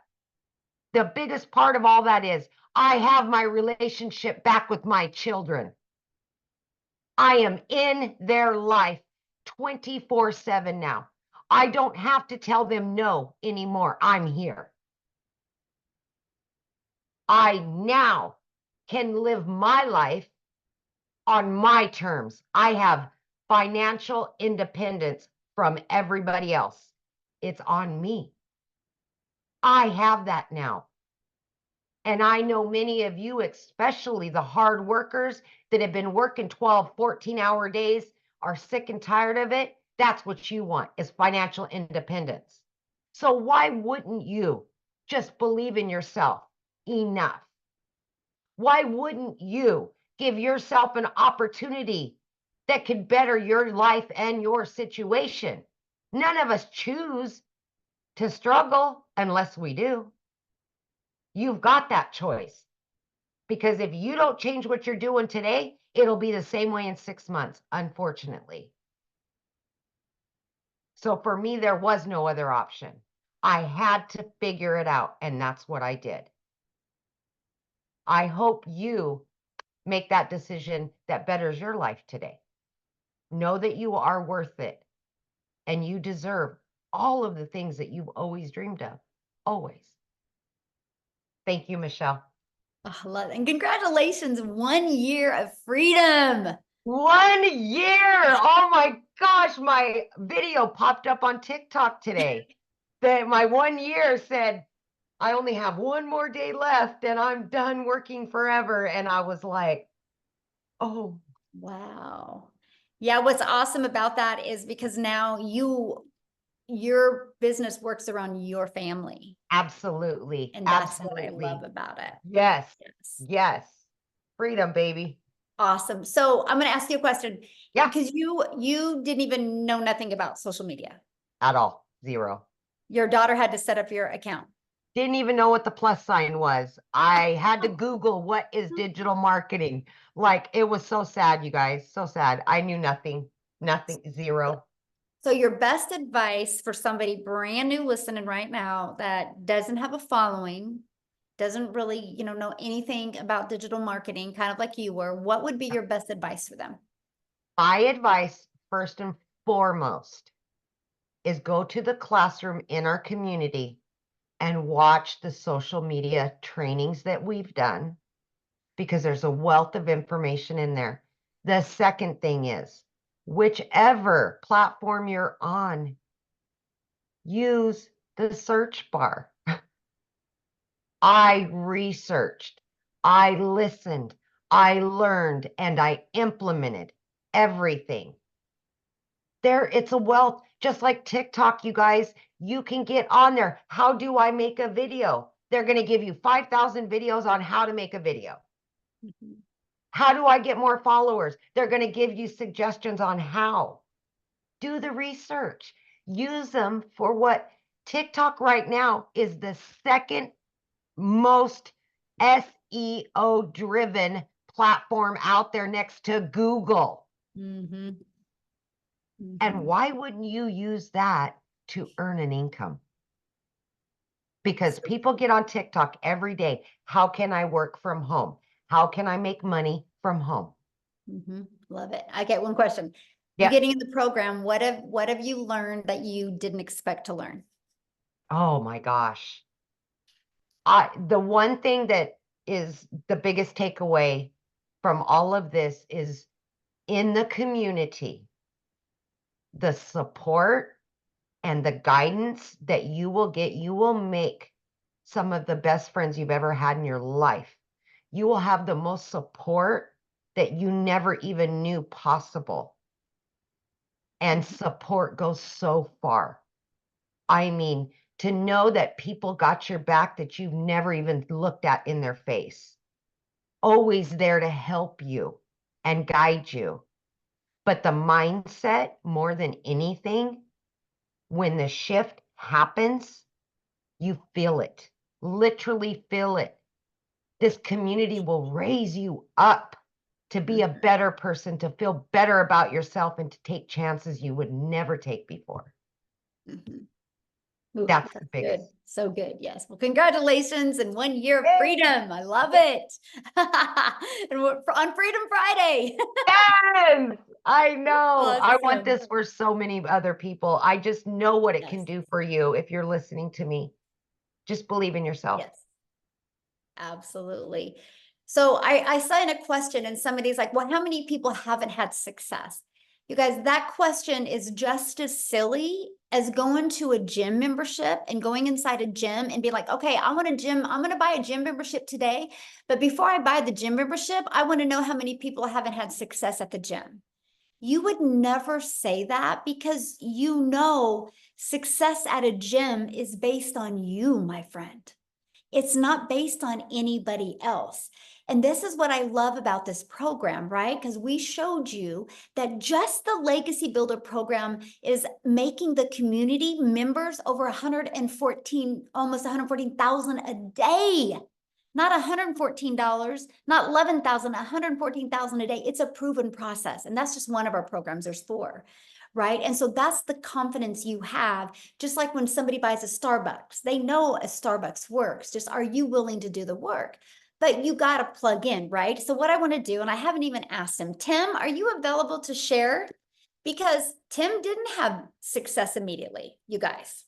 The biggest part of all that is I have my relationship back with my children. I am in their life 24/7 now. I don't have to tell them no anymore. I'm here. I now can live my life on my terms. I have financial independence from everybody else. It's on me. I have that now. And I know many of you, especially the hard workers that have been working 12, 14-hour days, are sick and tired of it. That's what you want, is financial independence. So why wouldn't you just believe in yourself enough? Why wouldn't you give yourself an opportunity that could better your life and your situation? None of us choose to struggle unless we do. You've got that choice. Because if you don't change what you're doing today, it'll be the same way in 6 months, unfortunately. So for me, there was no other option. I had to figure it out, and that's what I did. I hope you make that decision that betters your life today. Know that you are worth it, and you deserve all of the things that you've always dreamed of, always. Thank you, Michelle. Oh, I love it. And congratulations, 1 year of freedom. 1 year. Oh my gosh. gosh, my video popped up on TikTok today. That my 1 year said, I only have one more day left and I'm done working forever. And I was like, oh, Wow. Yeah, what's awesome about that is because now your business works around your family. absolutely. And that's what I Absolutely. love about it. Yes. Yes. Yes. Freedom, baby. Awesome. So I'm going to ask you a question. Yeah. Because you didn't even know nothing about social media. At all. Zero. Your daughter had to set up your account. Didn't even know what the plus sign was. I had to Google what is digital marketing. Like, it was so sad, you guys. So sad. I knew nothing. Nothing. Zero. So your best advice for somebody brand new listening right now that doesn't have a following, doesn't really, know anything about digital marketing, kind of like you were, what would be your best advice for them? My advice, first and foremost, is go to the classroom in our community and watch the social media trainings that we've done, because there's a wealth of information in there. The second thing is, whichever platform you're on, use the search bar. I researched, I listened, I learned, and I implemented everything. It's a wealth, just like TikTok, you guys. You can get on there. How do I make a video? They're going to give you 5,000 videos on how to make a video. Mhm. How do I get more followers? They're going to give you suggestions on how. Do the research. Use them for what TikTok right now is the second most SEO driven platform out there next to Google. Mm-hmm. And why wouldn't you use that to earn an income? Because people get on TikTok every day. How can I work from home? How can I make money from home? Love it. I get one question. Yeah. You getting in the program, what have you learned that you didn't expect to learn? Oh my gosh. The one thing that is the biggest takeaway from all of this is, in the community, the support and the guidance that you will get, you will make some of the best friends you've ever had in your life. You will have the most support that you never even knew possible. And support goes so far. I mean, to know that people got your back that you've never even looked at in their face, always there to help you and guide you. But the mindset, more than anything, when the shift happens, you feel it, literally feel it. This community will raise you up to be a better person, to feel better about yourself, and to take chances you would never take before. Ooh, That's the biggest. good. So good. Yes. Well, congratulations and 1 year of Yay! freedom. I love it. And we're on Freedom Friday. Yes, I know. I want Awesome. this for so many other people. I just know what it can Yes. do for you if you're listening to me. Just believe in yourself. Yes. Absolutely. So I saw in a question and somebody's like, well, how many people haven't had success? You guys, that question is just as silly as going to a gym membership and going inside a gym and be like, okay, I want a gym. I'm going to buy a gym membership today. But before I buy the gym membership, I want to know how many people haven't had success at the gym. You would never say that because success at a gym is based on you, my friend. It's not based on anybody else. And this is what I love about this program, right? Because we showed you that just the Legacy Builder program is making the community members over 114, almost 114,000 a day. Not $114, not 11,000, 114,000 a day. It's a proven process. And that's just one of our programs. There's 4. Right. And so that's the confidence you have. Just like when somebody buys a Starbucks, they know a Starbucks works. Just, are you willing to do the work? But you got to plug in, right? So what I want to do, and I haven't even asked him, Tim, are you available to share? Because Tim didn't have success immediately, you guys.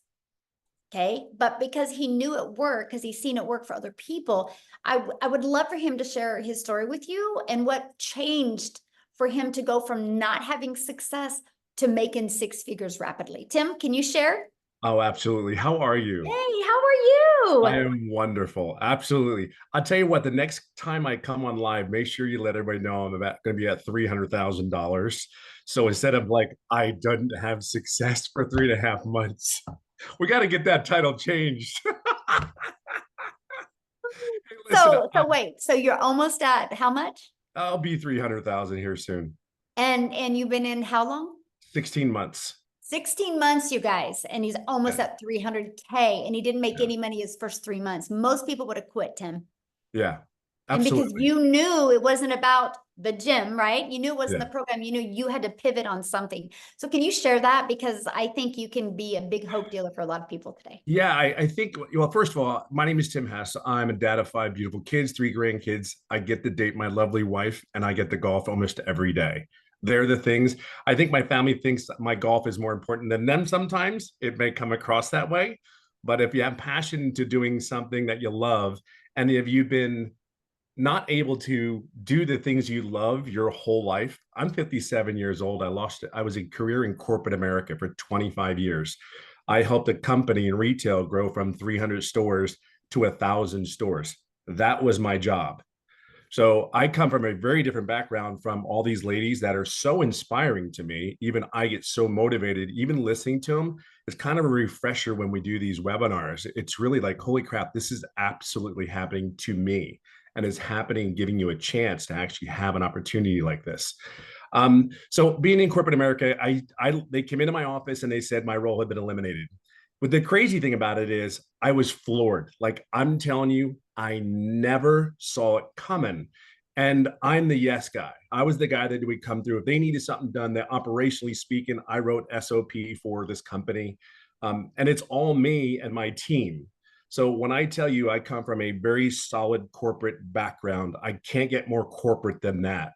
Okay. But because he knew it worked, because he's seen it work for other people, I would love for him to share his story with you and what changed for him to go from not having success to making six figures rapidly. Tim, can you share? Oh, absolutely. How are you? Hey, how are I you? am wonderful. Absolutely. I'll tell you what, the next time I come on live, make sure you let everybody know I'm going to be at $300,000. So instead of like, I didn't have success for 3.5 months, we got to get that title changed. Hey, listen, So wait, so you're almost at how much? I'll be 300,000 here soon. And you've been in how long? 16 months. 16 months, you guys, and he's almost Yeah. at 300K, and he didn't make Yeah. any money his first 3 months. Most people would have quit, Tim. Yeah, And because absolutely. you knew it wasn't about the gym, right? You knew it wasn't Yeah. the program. You knew you had to pivot on something. So can you share that? Because I think you can be a big hope dealer for a lot of people today. Yeah, I think, well, first of all, my name is Tim Hess. I'm a dad of 5 beautiful kids, 3 grandkids. I get to date my lovely wife, and I get to golf almost every day. They're the things. I think my family thinks that my golf is more important than them sometimes. It may come across that way. But if you have passion to doing something that you love, and if you've been not able to do the things you love your whole life. I'm 57 years old. I was a career in corporate America for 25 years. I helped a company in retail grow from 300 stores to 1,000 stores. That was my job. So I come from a very different background from all these ladies that are so inspiring to me. Even I get so motivated, even listening to them. It's kind of a refresher when we do these webinars. It's really like, holy crap, this is absolutely happening to me. And it's happening, giving you a chance to actually have an opportunity like this. So being in corporate America, they came into my office and they said my role had been eliminated. But the crazy thing about it is I was floored. Like, I'm telling you, I never saw it coming. And I'm the yes guy. I was the guy that would come through. If they needed something done, that operationally speaking, I wrote SOP for this company. And it's all me and my team. So when I tell you I come from a very solid corporate background, I can't get more corporate than that.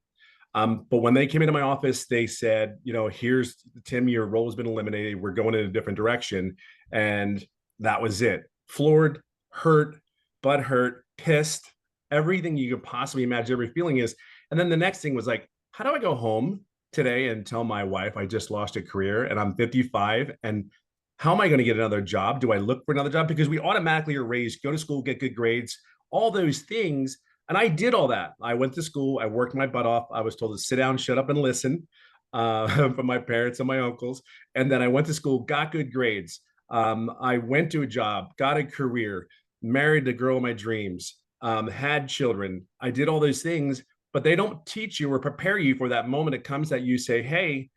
But when they came into my office, they said, here's Tim, your role has been eliminated. We're going in a different direction. And that was it. Floored, hurt, butthurt, pissed, everything you could possibly imagine, every feeling is. And then the next thing was like, how do I go home today and tell my wife I just lost a career and I'm 55? And how am I going to get another job? Do I look for another job? Because we automatically are raised, go to school, get good grades, all those things. And I did all that. I went to school. I worked my butt off. I was told to sit down, shut up, and listen from my parents and my uncles. And then I went to school, got good grades. I went to a job, got a career, married the girl of my dreams, had children. I did all those things, but they don't teach you or prepare you for that moment it comes that you say, hey,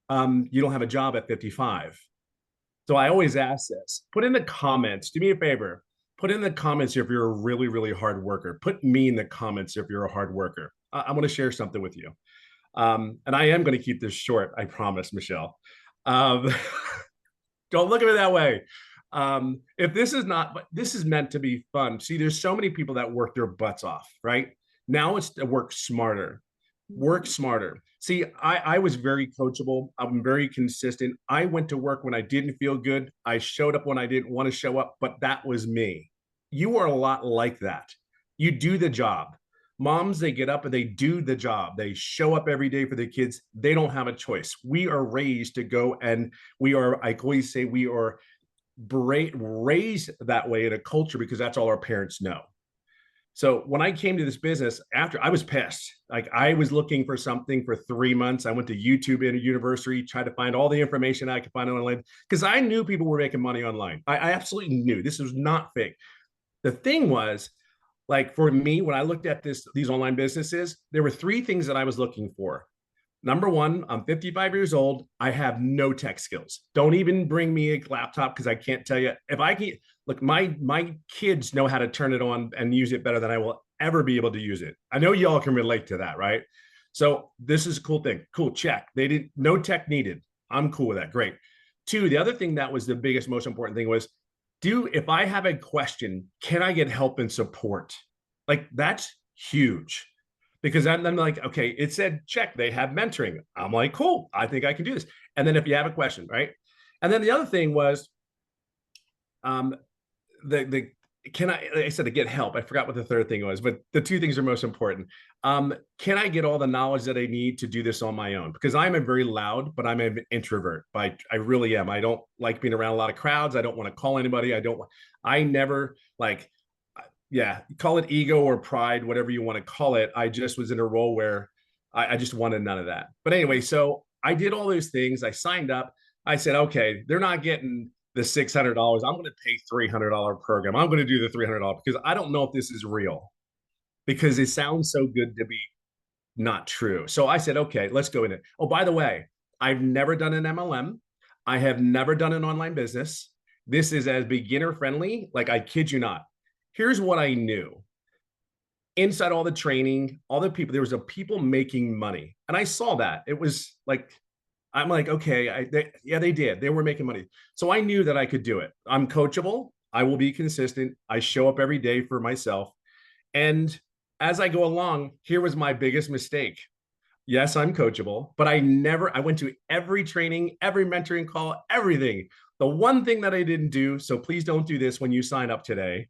you don't have a job at 55. So I always ask this, put in the comments, do me a favor, put in the comments if you're a really, really hard worker. Put me in the comments if you're a hard worker. I want to share something with you. And I am going to keep this short, I promise, Michelle. Don't look at it that way. If this is not, but this is meant to be fun. See, there's so many people that work their butts off, right? Now it's to work smarter. Work smarter. See, I was very coachable. I'm very consistent. I went to work when I didn't feel good. I showed up when I didn't want to show up, but that was me. You are a lot like that. You do the job. Moms, they get up and they do the job. They show up every day for their kids. They don't have a choice. We are raised to go, and we are, I always say, we are raised that way in a culture because that's all our parents know. So when I came to this business, after I was pissed, like I was looking for something for 3 months. I went to YouTube in a university, tried to find all the information I could find online because I knew people were making money online. I absolutely knew this was not fake. The thing was, like for me, when I looked at these online businesses, there were 3 things that I was looking for. Number one, I'm 55 years old. I have no tech skills. Don't even bring me a laptop because I can't tell you if I can. Look, my kids know how to turn it on and use it better than I will ever be able to use it. I know y'all can relate to that, right? So this is a cool thing. Cool, check. They didn't, no tech needed. I'm cool with that. Great. 2, the other thing that was the biggest, most important thing was, if I have a question, can I get help and support? Like that's huge. Because I'm like, okay, it said check, they have mentoring. I'm like, cool, I think I can do this. And then if you have a question, right? And then the other thing was, can I, like I said, to get help, I forgot what the third thing was, but the two things are most important. Can I get all the knowledge that I need to do this on my own? Because I'm a very loud, but I'm an introvert. I really am. I don't like being around a lot of crowds. I don't want to call anybody. I never like, yeah, call it ego or pride, whatever you want to call it. I just was in a role where I just wanted none of that. But anyway, so I did all those things. I signed up. I said, okay, they're not getting the $600. I'm going to pay $300 program. I'm going to do the $300 because I don't know if this is real, because it sounds so good to be not true. So I said, okay, let's go in it. Oh, by the way, I've never done an MLM. I have never done an online business. This is as beginner friendly. Like, I kid you not. Here's what I knew. Inside all the training, all the people, there was a people making money. And I saw that. It was like, I'm like, okay, they did. They were making money. So I knew that I could do it. I'm coachable. I will be consistent. I show up every day for myself. And as I go along, here was my biggest mistake. Yes, I'm coachable, but I went to every training, every mentoring call, everything. The one thing that I didn't do, so please don't do this when you sign up today.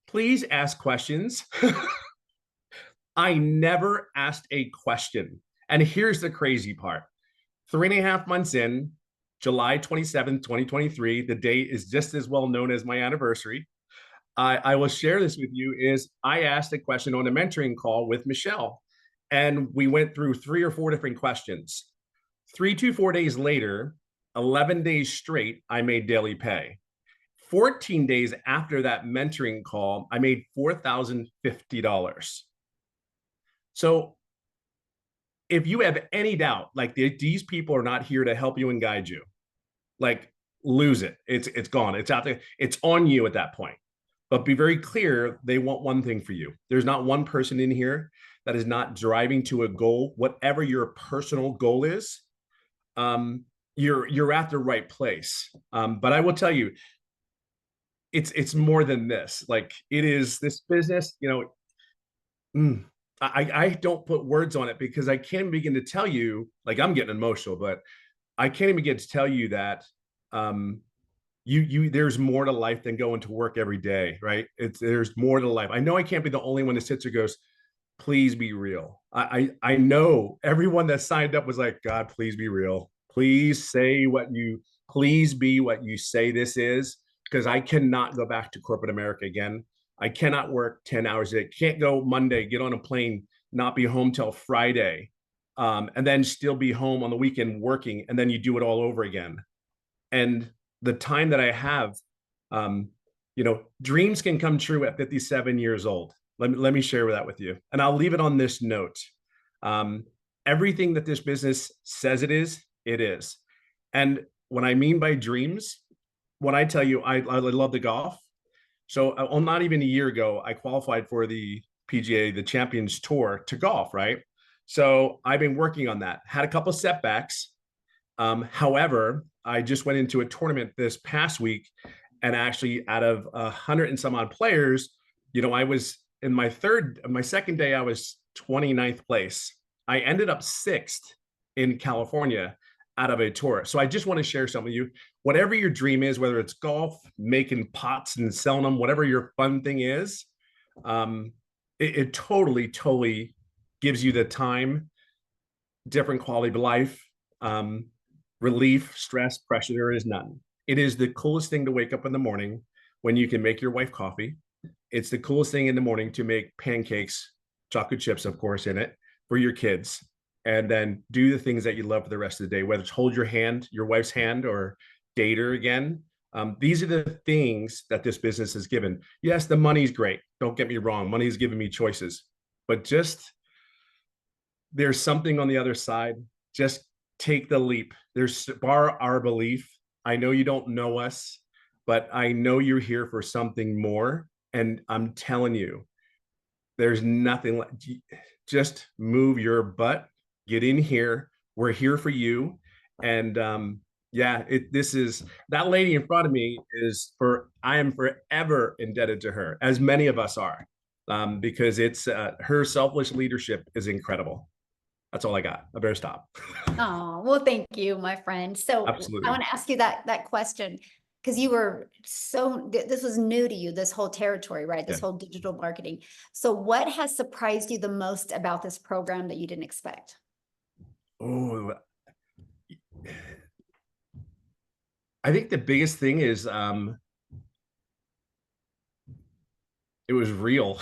Please ask questions. I never asked a question. And here's the crazy part. 3.5 months in, July 27th, 2023, the date is just as well known as my anniversary. I will share this with you. Is I asked a question on a mentoring call with Michelle, and we went through 3 or 4 different questions. 3 to 4 days later, 11 days straight, I made daily pay. 14 days after that mentoring call, I made $4,050. So if you have any doubt, like these people are not here to help you and guide you, like, lose it. It's gone. It's out there. It's on you at that point. But be very clear, they want one thing for you. There's not one person in here that is not driving to a goal, whatever your personal goal is. You're at the right place. But I will tell you, it's more than this. Like, it is this business, I don't put words on it because I can't begin to tell you, like, I'm getting emotional, but I can't even begin to tell you that there's more to life than going to work every day, right? There's more to life. I know I can't be the only one that sits there goes, please be real. I know everyone that signed up was like, God, please be real. Please be what you say this is, because I cannot go back to corporate America again. I cannot work 10 hours a day. Can't go Monday, get on a plane, not be home till Friday, and then still be home on the weekend working, and then you do it all over again. And the time that I have, dreams can come true at 57 years old. Let me share that with you. And I'll leave it on this note. Everything that this business says it is. And what I mean by dreams, when I tell you I love the golf. So not even a year ago, I qualified for the PGA, the Champions Tour, to golf, right? So I've been working on that. Had a couple of setbacks. However, I just went into a tournament this past week, and actually, out of 100 and some odd players, I was in my second day, I was 29th place. I ended up 6th in California out of a tour. So I just want to share something with you. Whatever your dream is, whether it's golf, making pots and selling them, whatever your fun thing is, it totally gives you the time, different quality of life, relief, stress, pressure. There is none. It is the coolest thing to wake up in the morning when you can make your wife coffee. It's the coolest thing in the morning to make pancakes, chocolate chips, of course, in it for your kids, and then do the things that you love for the rest of the day, whether it's hold your hand, your wife's hand, or date her again. These are the things that this business has given. Yes, the money's great. Don't get me wrong. Money's given me choices, but just there's something on the other side. Just take the leap. There's our belief. I know you don't know us, but I know you're here for something more. And I'm telling you, there's nothing like, just move your butt, get in here. We're here for you. And this is that lady in front of me I am forever indebted to her, as many of us are, because it's her selfless leadership is incredible. That's all I got. I better stop. Oh, well, thank you, my friend. So Absolutely. I want to ask you that question. because you were this was new to you, this whole territory, right? This Yeah. whole digital marketing. So what has surprised you the most about this program that you didn't expect? Oh, I think the biggest thing is it was real.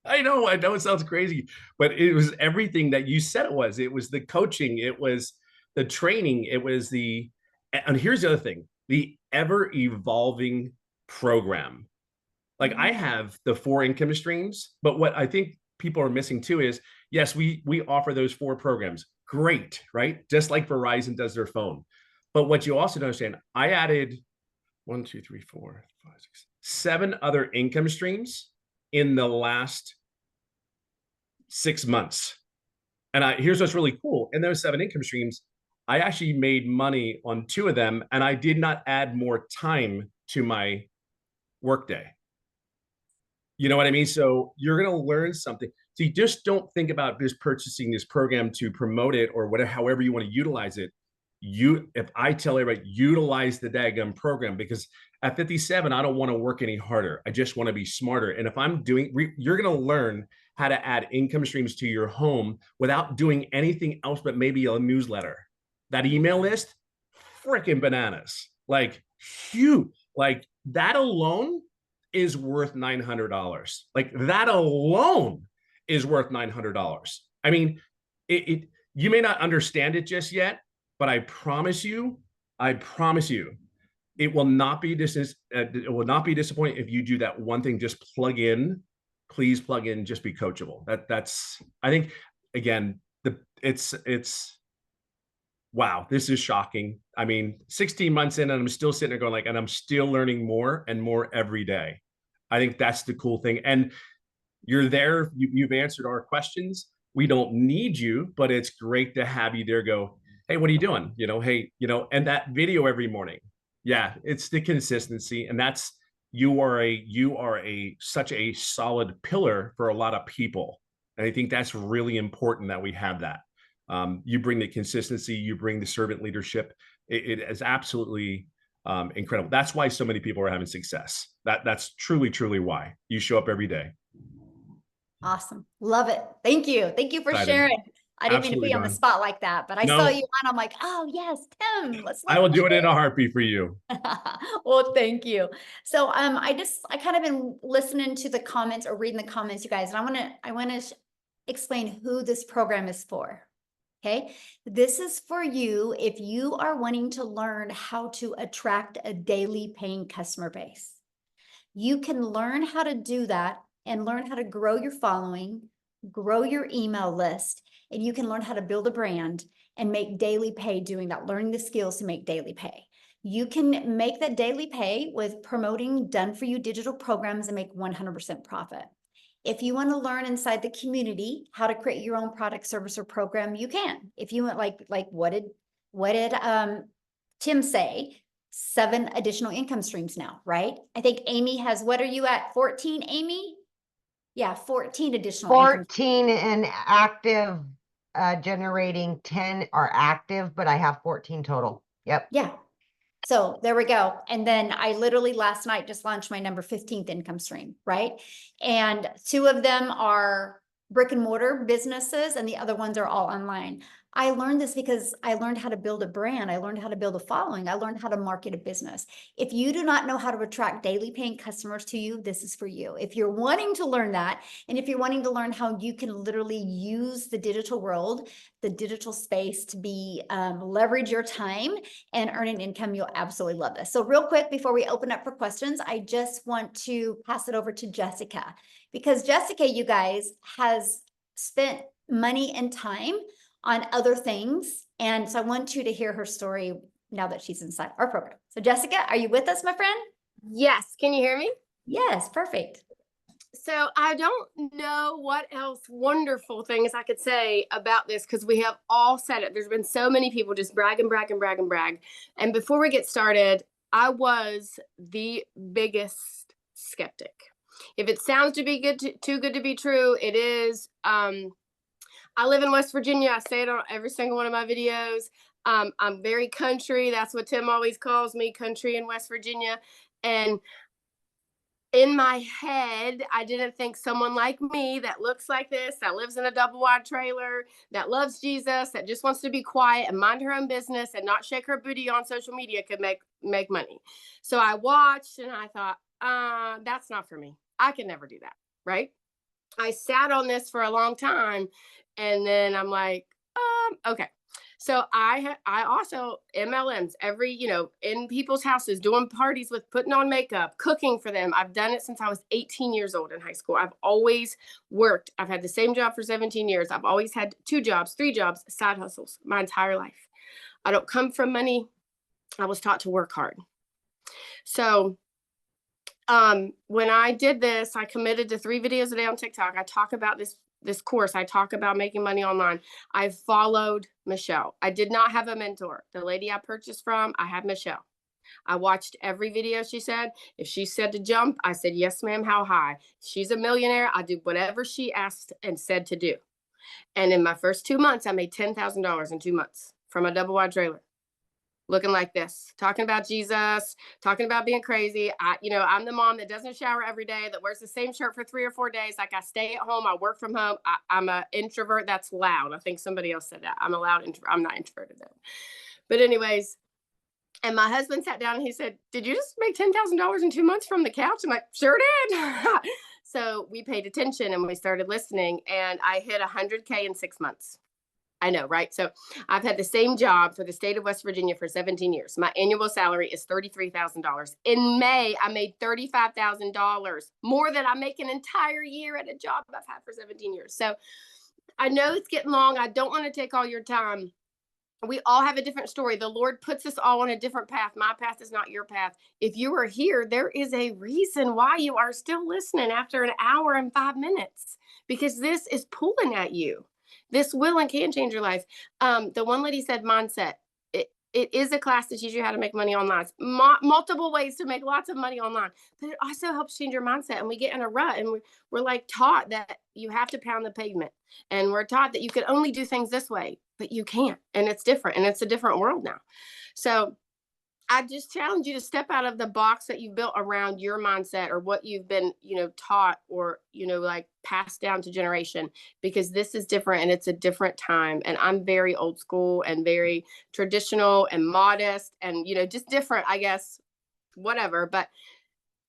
I know it sounds crazy, but it was everything that you said it was. It was the coaching, it was the training, it was and here's the other thing, the ever evolving program. Like I have the 4 income streams, but what I think people are missing too is, yes, we offer those 4 programs. Great, right? Just like Verizon does their phone. But what you also don't understand, I added 1, 2, 3, 4, 5, 6, 7 other income streams in the last 6 months. And here's what's really cool. In those 7 income streams, I actually made money on 2 of them, and I did not add more time to my workday. You know what I mean? So you're going to learn something. So you just don't think about just purchasing this program to promote it or whatever, however you want to utilize it. If I tell everybody, utilize the daggum program, because at 57, I don't want to work any harder. I just want to be smarter. And if I'm you're going to learn how to add income streams to your home without doing anything else but maybe a newsletter. That email list, freaking bananas. Like, huge. Like that alone is worth $900. Like that alone is worth $900. I mean, you may not understand it just yet, but I promise you, it will not be it will not be disappointing if you do that one thing. Just plug in, please plug in, just be coachable. That's I think again, it's wow, this is shocking. I mean, 16 months in and I'm still sitting there going like, and I'm still learning more and more every day. I think that's the cool thing. And you're there, you've answered our questions. We don't need you, but it's great to have you there. Go, hey, what are you doing? Hey, and that video every morning. Yeah, it's the consistency. And that's, you are such a solid pillar for a lot of people. And I think that's really important that we have that. You bring the consistency, you bring the servant leadership. It is absolutely incredible. That's why so many people are having success. That's truly, truly why. You show up every day. Awesome. Love it. Thank you. Thank you for Excited. sharing. I didn't mean to Absolutely, be on the Dawn. spot like that, but I No. saw you and I'm like, oh yes, Tim, let's I will do it in a heartbeat for you. Well, thank you. So I kind of been listening to the comments or reading the comments, you guys, and I want to explain who this program is for. Okay. This is for you if you are wanting to learn how to attract a daily paying customer base. You can learn how to do that and learn how to grow your following, grow your email list, and you can learn how to build a brand and make daily pay doing that, learning the skills to make daily pay. You can make that daily pay with promoting done for you digital programs and make 100% profit. If you want to learn inside the community how to create your own product, service, or program, you can. If you want, like what did Tim say? 7 additional income streams now, right? I think Amy has, what are you at? 14, Amy? Yeah, 14 additional. 14 and active, generating 10 are active, but I have 14 total. Yep. Yeah. So there we go. And then I literally last night just launched my number 15th income stream, right? And 2 of them are brick and mortar businesses and the other ones are all online. I learned this because I learned how to build a brand. I learned how to build a following. I learned how to market a business. If you do not know how to attract daily paying customers to you, this is for you. If you're wanting to learn that, and if you're wanting to learn how you can literally use the digital world, the digital space to be leverage your time and earn an income, you'll absolutely love this. So real quick, before we open up for questions, I just want to pass it over to Jessica, because Jessica, you guys, has spent money and time on other things. And so I want you to hear her story now that she's inside our program. So Jessica, are you with us, my friend? Yes. Can you hear me? Yes, perfect. So I don't know what else wonderful things I could say about this, because we have all said it. There's been so many people just brag and brag and brag and brag. And before we get started, I was the biggest skeptic. If it sounds to be too good to be true, it is. I live in West Virginia. I say it on every single one of my videos. I'm very country. That's what Tim always calls me, country in West Virginia. And in my head, I didn't think someone like me that looks like this, that lives in a double wide trailer, that loves Jesus, that just wants to be quiet and mind her own business and not shake her booty on social media could make money. So I watched and I thought, that's not for me. I can never do that. Right. I sat on this for a long time. And then I'm like, okay. So I also MLMs in people's houses, doing parties with putting on makeup, cooking for them. I've done it since I was 18 years old in high school. I've always worked. I've had the same job for 17 years. I've always had 2 jobs, 3 jobs, side hustles my entire life. I don't come from money. I was taught to work hard. So when I did this, I committed to 3 videos a day on TikTok. I talk about this course. I talk about making money online. I followed Michelle. I did not have a mentor. The lady I purchased from, I had Michelle. I watched every video she said. If she said to jump, I said, yes, ma'am, how high? She's a millionaire. I do whatever she asked and said to do. And in my first 2 months, I made $10,000 in 2 months from a double wide trailer. Looking like this, talking about Jesus, talking about being crazy. I'm the mom that doesn't shower every day, that wears the same shirt for 3 or 4 days. Like, I stay at home, I work from home. I'm an introvert. That's loud. I think somebody else said that. I'm a loud introvert. I'm not introverted though. But anyways, and my husband sat down and he said, did you just make $10,000 in 2 months from the couch? I'm like, sure did. So we paid attention and we started listening, and I hit 100K in 6 months. I know, right? So I've had the same job for the state of West Virginia for 17 years. My annual salary is $33,000. In May, I made $35,000, more than I make an entire year at a job I've had for 17 years. So I know it's getting long. I don't want to take all your time. We all have a different story. The Lord puts us all on a different path. My path is not your path. If you are here, there is a reason why you are still listening after an hour and 5 minutes, because this is pulling at you. This will and can change your life. The one lady said mindset. It is a class to teach you how to make money online. Multiple ways to make lots of money online. But it also helps change your mindset. And we get in a rut, and we're like taught that you have to pound the pavement. And we're taught that you can only do things this way, but you can't. And it's different. And it's a different world now. So I just challenge you to step out of the box that you've built around your mindset or what you've been, taught or, like passed down to generation, because this is different and it's a different time. And I'm very old school and very traditional and modest and, just different, I guess, whatever. But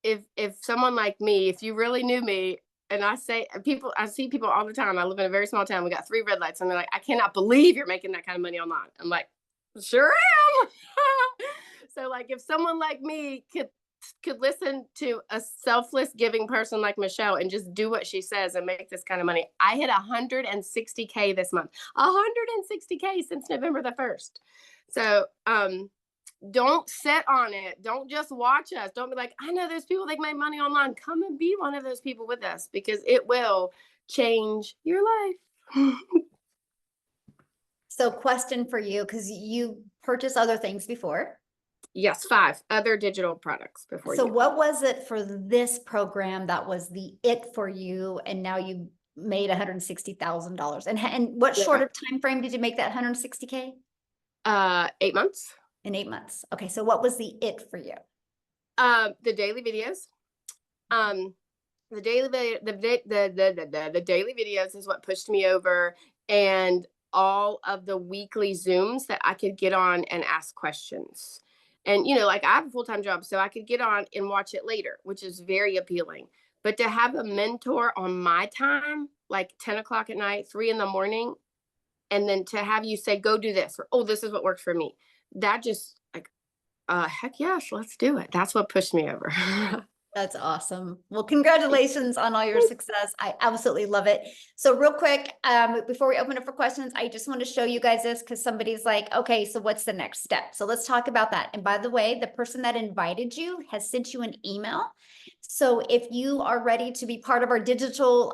if someone like me, if you really knew me, and I see people all the time. I live in a very small town. We got 3 red lights and they're like, I cannot believe you're making that kind of money online. I'm like, sure am. So like, if someone like me could listen to a selfless giving person like Michelle and just do what she says and make this kind of money. I hit 160K this month, 160K since November the 1st. So, don't sit on it. Don't just watch us. Don't be like, I know those people, they make money online. Come and be one of those people with us, because it will change your life. So question for you, because you purchased other things before. Yes, 5 other digital products before. So what was it for this program that was the it for you, and now you made $160,000? And what shorter time frame did you make that 160K? 8 months. In 8 months. Okay, so what was the it for you? The daily videos. The daily videos is what pushed me over, and all of the weekly Zooms that I could get on and ask questions. And, like I have a full-time job, so I could get on and watch it later, which is very appealing. But to have a mentor on my time, like 10 o'clock at night, 3 in the morning, and then to have you say, go do this, or, oh, this is what works for me. That just like, heck yes, let's do it. That's what pushed me over. That's awesome. Well, congratulations on all your success. I absolutely love it. So real quick, before we open up for questions, I just want to show you guys this, because somebody's like, okay, so what's the next step? So let's talk about that. And by the way, the person that invited you has sent you an email. So if you are ready to be part of our digital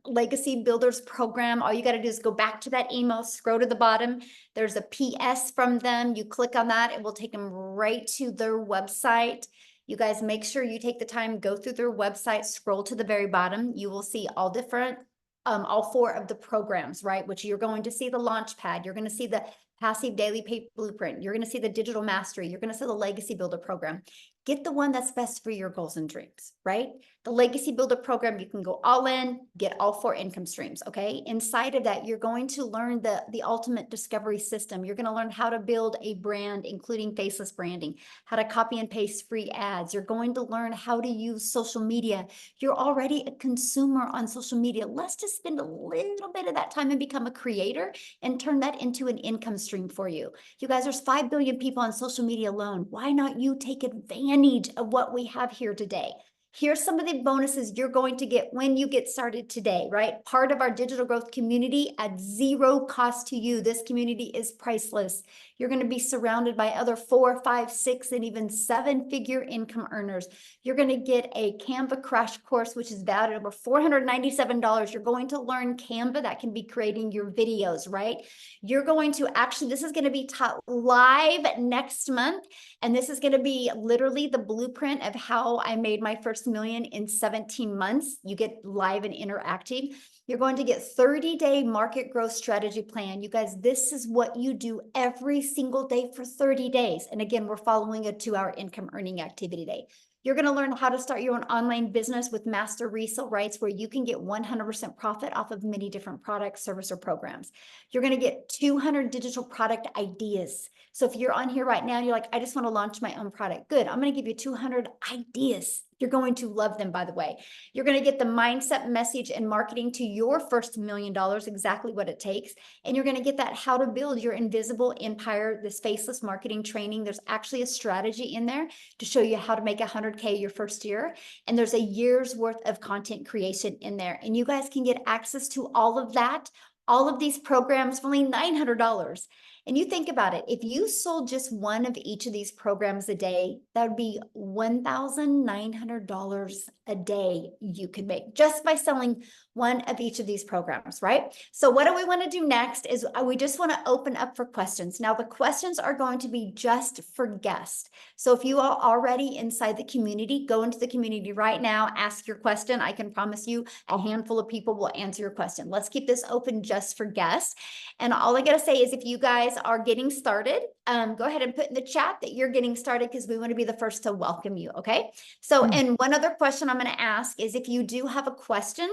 legacy builders program, all you got to do is go back to that email, scroll to the bottom. There's a PS from them. You click on that, it will take them right to their website. You guys make sure you take the time, go through their website, scroll to the very bottom. You will see all different, all 4 of the programs, right? Which you're going to see the launch pad. You're going to see the Passive Daily Pay Blueprint. You're going to see the Digital Mastery. You're going to see the Legacy Builder program. Get the one that's best for your goals and dreams, right? The Legacy Builder program, you can go all in, get all 4 income streams, okay? Inside of that, you're going to learn the ultimate discovery system. You're going to learn how to build a brand, including faceless branding, how to copy and paste free ads. You're going to learn how to use social media. You're already a consumer on social media. Let's just spend a little bit of that time and become a creator and turn that into an income stream for you. You guys, there's 5 billion people on social media alone. Why not you take advantage of what we have here today? Here's some of the bonuses you're going to get when you get started today, right? Part of our digital growth community at 0 cost to you. This community is priceless. You're going to be surrounded by other 4, 5, 6, and even 7-figure income earners. You're going to get a Canva crash course, which is valued at over $497. You're going to learn Canva that can be creating your videos, right? You're going to actually, this is going to be taught live next month. And this is going to be literally the blueprint of how I made my first million in 17 months. You get live and interactive. You're going to get 30-day market growth strategy plan. You guys, this is what you do every single day for 30 days. And again, we're following a 2-hour income earning activity day. You're going to learn how to start your own online business with master resale rights where you can get 100% profit off of many different products, service, or programs. You're going to get 200 digital product ideas. So if you're on here right now, you're like, I just want to launch my own product. Good. I'm going to give you 200 ideas. You're going to love them, by the way. You're going to get the mindset, message, and marketing to your first $1 million, exactly what it takes. And you're going to get that how to build your invisible empire, this faceless marketing training. There's actually a strategy in there to show you how to make 100K your first year. And there's a year's worth of content creation in there. And you guys can get access to all of that, all of these programs for only $900. And you think about it, if you sold just one of each of these programs a day, that would be $1,900 a day you could make just by selling one of each of these programs, right? So what do we want to do next is we just want to open up for questions. Now the questions are going to be just for guests. So if you are already inside the community, go into the community right now, ask your question. I can promise you a handful of people will answer your question. Let's keep this open just for guests. And all I got to say is if you guys are getting started, go ahead and put in the chat that you're getting started because we want to be the first to welcome you. Okay. So, and one other question I'm going to ask is if you do have a question,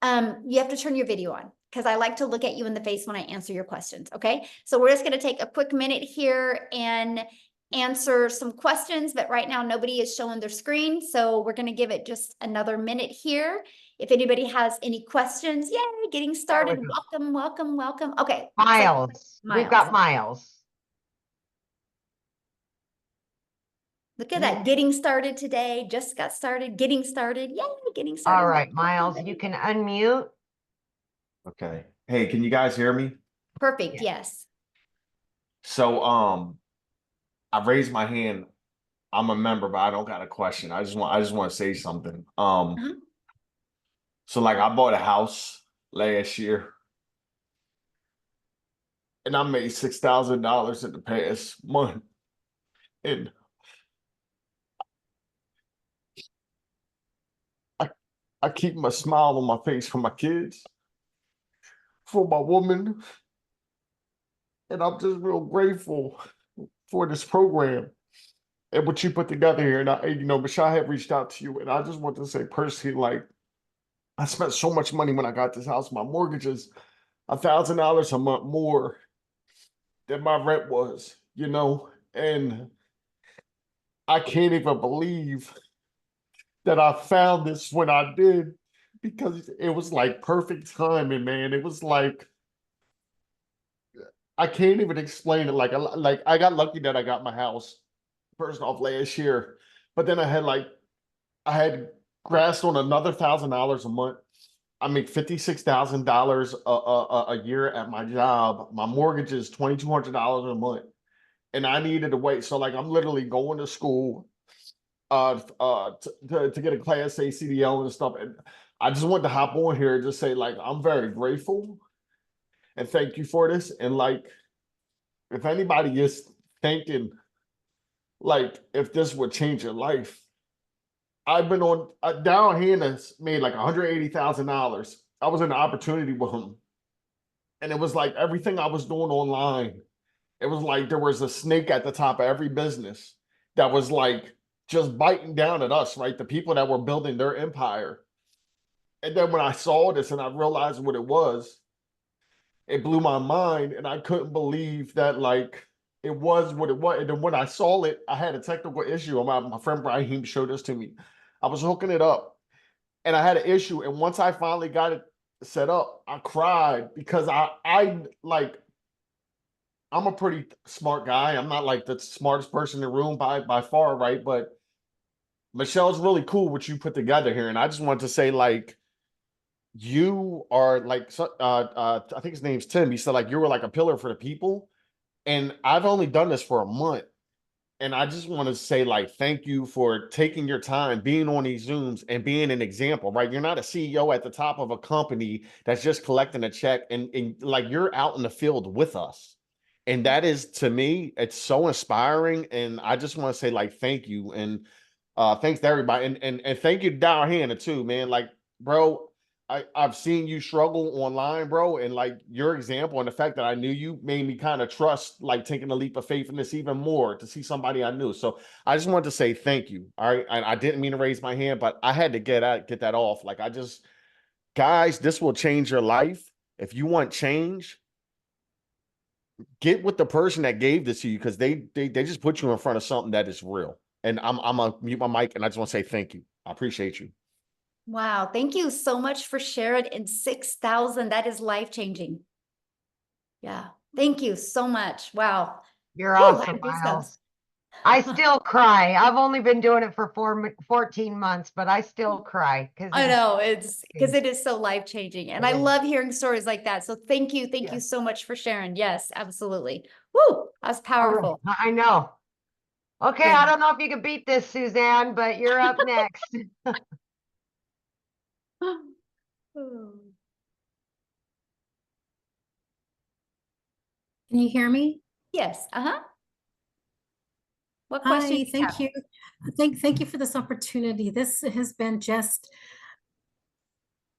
you have to turn your video on because I like to look at you in the face when I answer your questions. Okay. So we're just going to take a quick minute here and answer some questions, but right now nobody is showing their screen. So we're going to give it just another minute here. If anybody has any questions, yay, getting started. Welcome, welcome, welcome. Okay. Miles. Miles. We've got Miles. Look at that. Getting started today. Just got started. Getting started. Yay, getting started. All right, Miles, you can unmute. Okay. Hey, can you guys hear me? Perfect. Yes. So, I raised my hand. I'm a member, but I don't got a question. I just want to say something. So like I bought a house last year and I made $6,000 in the past month. And I keep my smile on my face for my kids, for my woman. And I'm just real grateful for this program and what you put together here. And Michelle had reached out to you, and I just want to say personally, like, I spent so much money when I got this house. My mortgage is $1,000 a month more than my rent was, and I can't even believe that I found this when I did, because it was like perfect timing, man. It was like, I can't even explain it. Like I got lucky that I got my house first off last year, but then I had grasped on another $1,000 a month. I make $56,000 a year at my job. My mortgage is $2,200 a month, and I needed to wait. So like I'm literally going to school to get a Class A CDL and stuff. And I just want to hop on here and just say, like, I'm very grateful and thank you for this. And like, if anybody is thinking, like, if this would change your life, I've been on Down Hannah's made like $180,000. I was in an opportunity with him, and it was like everything I was doing online It was like there was a snake at the top of every business that was like just biting down at us, right? The people that were building their empire. And then when I saw this and I realized what it blew my mind, and I couldn't believe that like it was what it was. And then when I saw it, I had a technical issue. My friend Brahim showed this to me. I was hooking it up and I had an issue. And once I finally got it set up, I cried because I like I'm a pretty smart guy. I'm not like the smartest person in the room by far, right? But Michelle's really cool what you put together here. And I just wanted to say, like, you are like I think his name's Tim. He said like you were like a pillar for the people. And I've only done this for a month. And I just want to say, like, thank you for taking your time, being on these Zooms and being an example, right? You're not a CEO at the top of a company that's just collecting a check, and like you're out in the field with us. And that is, to me, it's so inspiring. And I just want to say, like, thank you. And thanks to everybody. And thank you to Dow Hannah too, man. Like, bro, I've seen you struggle online, bro, and like your example and the fact that I knew you made me kind of trust, like taking a leap of faith in this even more to see somebody I knew. So I just wanted to say thank you. All right. I didn't mean to raise my hand, but I had to get that off. Like guys, this will change your life. If you want change, get with the person that gave this to you, because they just put you in front of something that is real. And I'm gonna mute my mic, and I just want to say thank you. I appreciate you. Wow. Thank you so much for sharing. In 6,000, that is life-changing. Yeah. Thank you so much. Wow. You're Whew, I awesome, have goosebumps. Miles. I still cry. I've only been doing it for 14 months, but I still cry because I know it's because it is so life-changing. And I love hearing stories like that. So thank you. Thank you so much for sharing. Yes, absolutely. Woo, that's powerful. I know. Okay, Yeah. I don't know if you can beat this, Suzanne, but you're up next. Can you hear me? Yes. Uh-huh. What question? Hi, thank you. Thank you for this opportunity. This has been just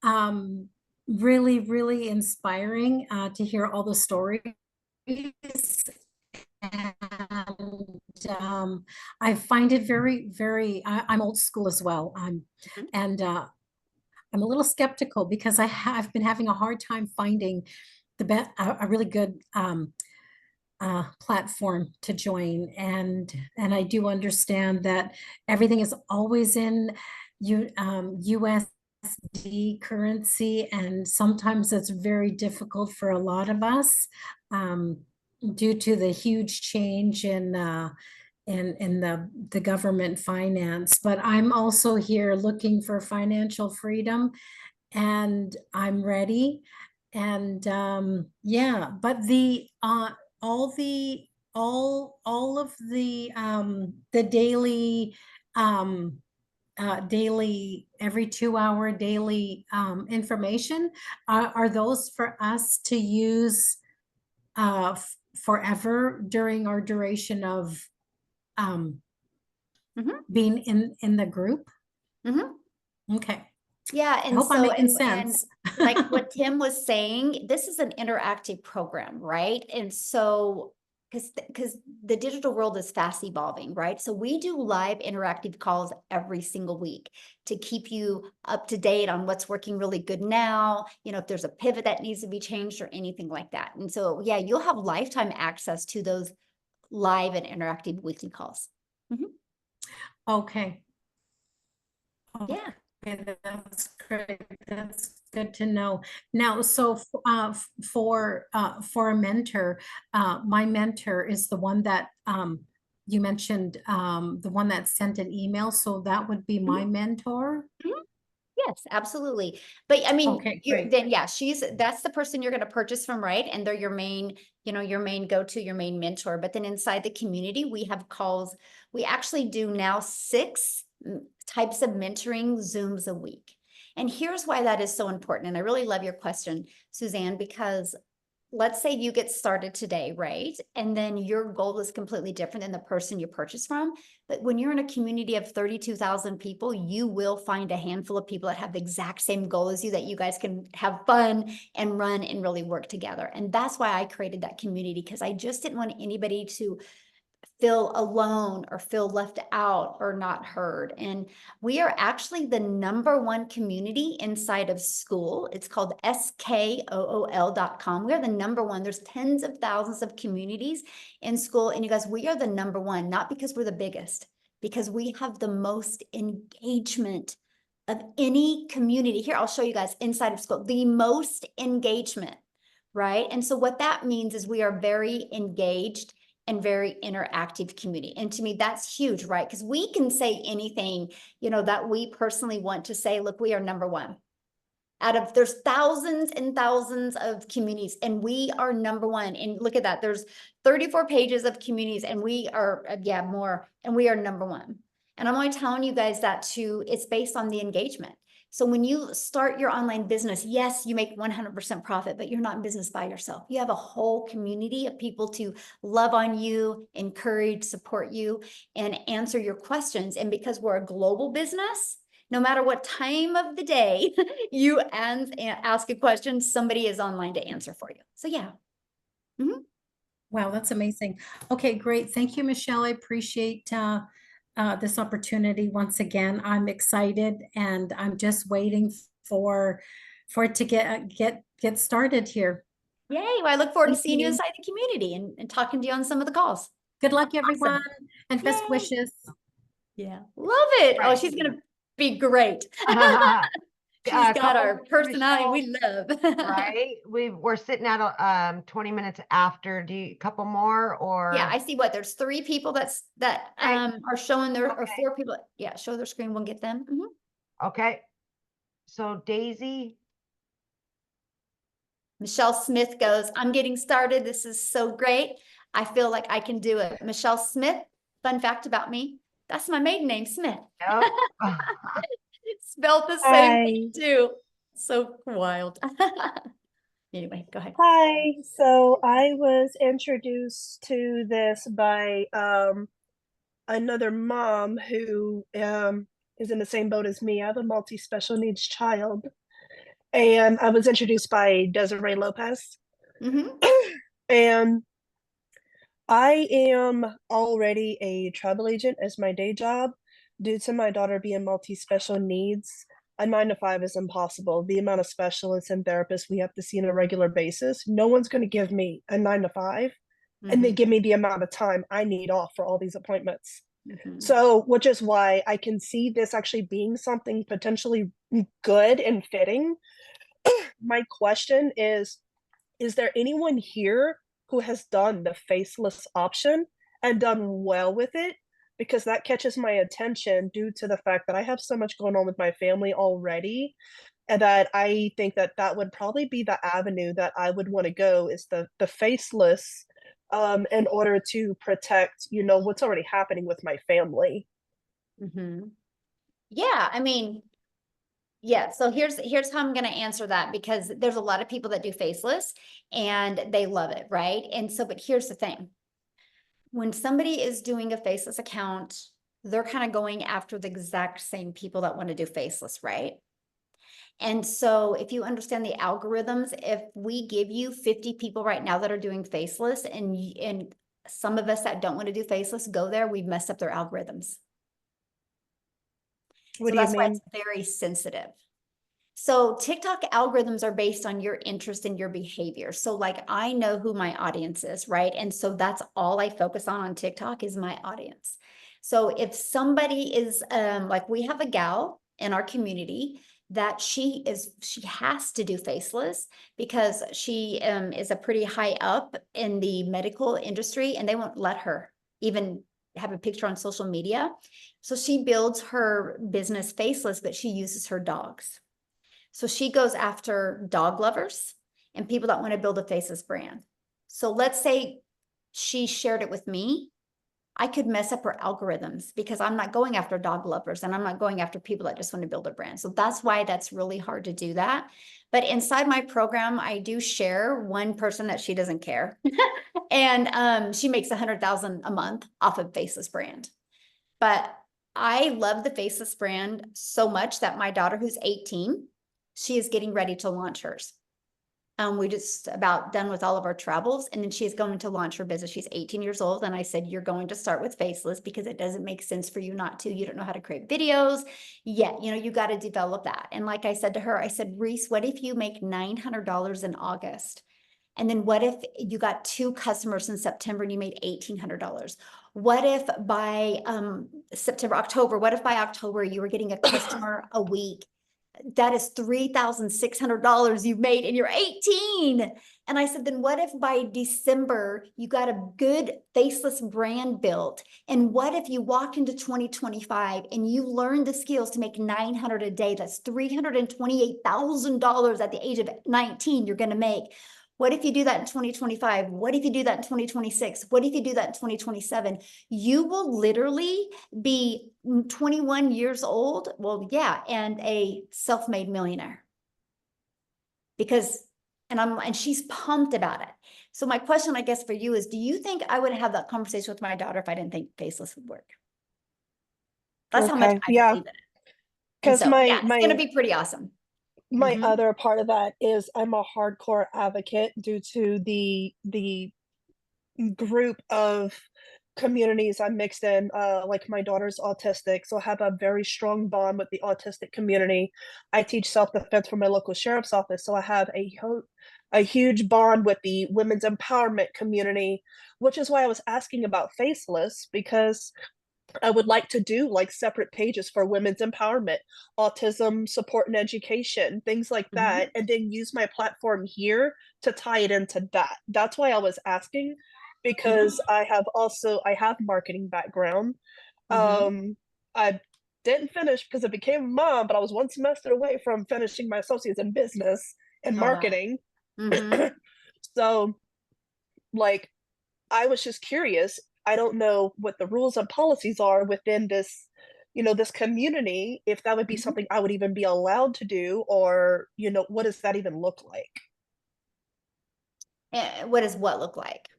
really, really inspiring to hear all the stories. And I find it very, very, I'm old school as well. And I'm a little skeptical because I've been having a hard time finding a really good platform to join, and I do understand that everything is always in USD currency, and sometimes it's very difficult for a lot of us due to the huge change in the government finance. But I'm also here looking for financial freedom, and I'm ready. And yeah, but all of the daily daily every 2 hour daily information are those for us to use forever during our duration of being in the group. Okay. Yeah, I and hope I'm so making and sense. like what Tim was saying, this is an interactive program, right? And so because the digital world is fast evolving, right? So we do live interactive calls every single week to keep you up to date on what's working really good now, you know, if there's a pivot that needs to be changed or anything like that. And so yeah, you'll have lifetime access to those live and interactive weekly calls. Okay. Yeah. Okay, that's great. That's good to know. Now, so for a mentor, my mentor is the one that you mentioned, the one that sent an email. So that would be my mentor. Yes, absolutely. But I mean, Okay, great. then yeah, that's the person you're going to purchase from, right? And they're your main, you know, your main go-to, your main mentor. But then inside the community, we have calls. We actually do now 6 types of mentoring Zooms a week. And here's why that is so important. And I really love your question, Suzanne, because let's say you get started today, right? And then your goal is completely different than the person you purchase from. But when you're in a community of 32,000 people, you will find a handful of people that have the exact same goal as you, that you guys can have fun and run and really work together. And that's why I created that community, because I just didn't want anybody to feel alone or feel left out or not heard. And we are actually the #1 community inside of school. It's called skool.com. We are the #1. There's tens of thousands of communities in school. And you guys, we are the #1, not because we're the biggest, because we have the most engagement of any community. Here, I'll show you guys inside of school, the most engagement, right? And so what that means is we are very engaged and very interactive community. And to me, that's huge, right? Because we can say anything, that we personally want to say. Look, we are #1. There's thousands and thousands of communities, and we are #1. And look at that. There's 34 pages of communities, and we are, more, and we are #1. And I'm only telling you guys that it's based on the engagement. So when you start your online business, yes, you make 100% profit, but you're not in business by yourself. You have a whole community of people to love on you, encourage, support you, and answer your questions. And because we're a global business, no matter what time of the day you ask a question, somebody is online to answer for you. So yeah. Mm-hmm. Wow, that's amazing. Okay, great. Thank you, Michelle. I appreciate this opportunity once again. I'm excited, and I'm just waiting for it to get started here. Yay! Well, I look forward to Thank seeing you you. inside the community and talking to you on some of the calls. Good luck, everyone, and best Yay. wishes. Yeah, love it. Oh, she's gonna be great. She's got our personality Michelle, we love. right? We're sitting at 20 minutes after. Do you couple more or? Yeah, I see there's 3 people that are showing or 4 people. Yeah, show their screen. We'll get them. Okay. So Daisy. Michelle Smith goes, I'm getting started. This is so great. I feel like I can do it. Michelle Smith, fun fact about me. That's my maiden name, Smith. Yep. Spelled the same thing too. So wild. Anyway, go ahead. Hi. So I was introduced to this by another mom who is in the same boat as me. I have a multi-special needs child. And I was introduced by Desiree Lopez. And I am already a travel agent as my day job. Due to my daughter being multi-special needs, a 9-to-5 is impossible. The amount of specialists and therapists we have to see on a regular basis, no one's going to give me a 9-to-5 and then give me the amount of time I need off for all these appointments. So, which is why I can see this actually being something potentially good and fitting. My question is there anyone here who has done the faceless option and done well with it? Because that catches my attention due to the fact that I have so much going on with my family already, and that I think that that would probably be the avenue that I would want to go, is the faceless, in order to protect, what's already happening with my family. Yeah, I mean, yeah, so here's how I'm going to answer that, because there's a lot of people that do faceless and they love it, right? And so, but here's the thing. When somebody is doing a faceless account, they're kind of going after the exact same people that want to do faceless, right? And so if you understand the algorithms, if we give you 50 people right now that are doing faceless, and some of us that don't want to do faceless go there, we've messed up their algorithms. What So do that's you why mean? it's very sensitive. So TikTok algorithms are based on your interest and your behavior. So like, I know who my audience is, right? And so that's all I focus on TikTok is my audience. So if somebody is like, we have a gal in our community that she has to do faceless because she is a pretty high up in the medical industry, and they won't let her even have a picture on social media. So she builds her business faceless, but she uses her dogs. So she goes after dog lovers and people that want to build a faceless brand. So let's say she shared it with me. I could mess up her algorithms because I'm not going after dog lovers and I'm not going after people that just want to build a brand. So that's why that's really hard to do that. But inside my program, I do share one person that she doesn't care. And she makes 100,000 a month off of Faceless brand. But I love the Faceless brand so much that my daughter, who's 18, she is getting ready to launch hers. We just about done with all of our travels, and then she's going to launch her business. She's 18 years old. And I said, you're going to start with Faceless because it doesn't make sense for you not to. You don't know how to create videos yet. You know, you got to develop that. And like I said to her, I said, Reese, what if you make $900 in August? And then what if you got 2 customers in September and you made $1,800? What if by September, October, what if by October you were getting a customer a week? That is $3,600 you've made and you're 18. And I said, then what if by December you got a good Faceless brand built? And what if you walked into 2025 and you learned the skills to make $900 a day? That's $328,000 at the age of 19 you're going to make. What if you do that in 2025? What if you do that in 2026? What if you do that in 2027? You will literally be 21 years old. Well, yeah, and a self-made millionaire. Because, and she's pumped about it. So my question, I guess, for you is, do you think I would have that conversation with my daughter if I didn't think Faceless would work? That's how much I Yeah. believe in it. And Because so, yeah, it's my going to be pretty awesome. my Mhm. other part of that is I'm a hardcore advocate due to the group of communities I'm mixed in. Like my daughter's autistic, so I have a very strong bond with the autistic community. I teach self-defense for my local sheriff's office, so I have a huge bond with the women's empowerment community, which is why I was asking about Faceless, because I would like to do like separate pages for women's empowerment, autism support and education, things like that, and then use my platform here to tie it into that. That's why I was asking, because I have marketing background. I didn't finish because I became a mom, but I was one semester away from finishing my associates in business and Oh, wow. marketing. Mhm. So like I was just curious. I don't know what the rules and policies are within this, this community, if that would be Mhm. something I would even be allowed to do, or, what does that even look like? What does what look like?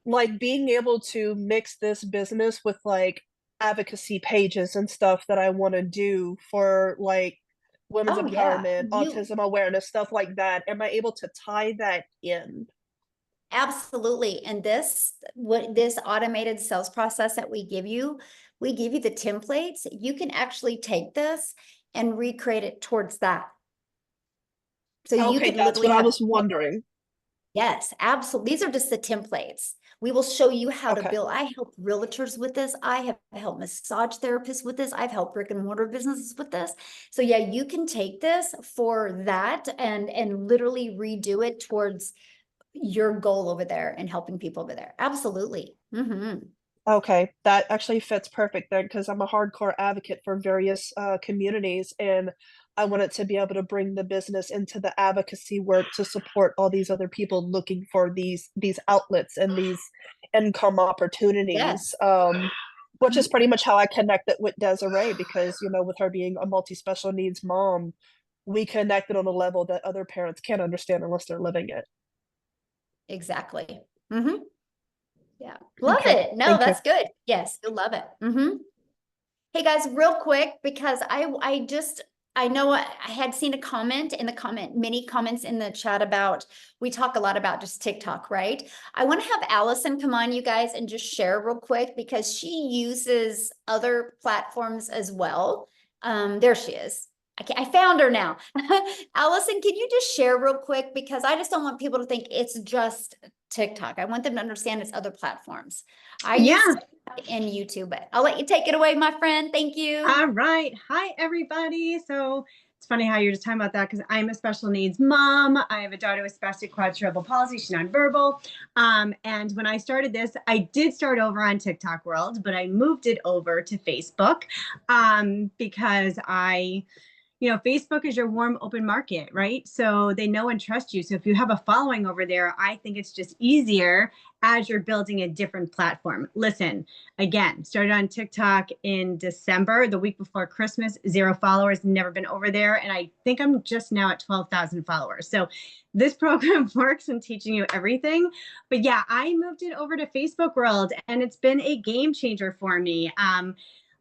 Like being able to mix this business with like advocacy pages and stuff that I want to do for like women's Oh, yeah. empowerment, autism awareness, stuff like that. Am I able to tie that in? Absolutely. And this automated sales process that we give you the templates. You can actually take this and recreate it towards that. So you Okay, could that's literally what I have, was wondering. yes, absolutely. These are just the templates. We will show you how to Okay. build. I help realtors with this. I have helped massage therapists with this. I've helped brick and mortar businesses with this. So yeah, you can take this for that and literally redo it towards your goal over there and helping people over there. Absolutely. Okay, that actually fits perfect then, because I'm a hardcore advocate for various communities, and I wanted to be able to bring the business into the advocacy work to support all these other people looking for these outlets and these income opportunities. Yes. Which is pretty much how I connected with Desiree, because with her being a multi-special needs mom, we connected on a level that other parents can't understand unless they're living it. Exactly. Yeah. Love Okay, it. No, thank you. that's good. Yes, you'll love it. Hey guys, real quick, because I know I had seen a comment in the many comments in the chat about, we talk a lot about just TikTok, right? I want to have Allison come on, you guys, and just share real quick, because she uses other platforms as well. There she is. I found her now. Allison, can you just share real quick? Because I just don't want people to think it's just TikTok. I want them to understand it's other platforms. I use TikTok and YouTube, but I'll let you take it away, my friend. Thank you. All right. Hi, everybody. So it's funny how you're just talking about that, because I'm a special needs mom. I have a daughter with spastic quadruple palsy. She's nonverbal. And when I started this, I did start over on TikTok World, but I moved it over to Facebook because I you know, Facebook is your warm, open market, right? So they know and trust you. So if you have a following over there, I think it's just easier as you're building a different platform. Listen, again, started on TikTok in December, the week before Christmas, 0 followers, never been over there. And I think I'm just now at 12,000 followers. So this program works in teaching you everything. But yeah, I moved it over to Facebook world and it's been a game changer for me.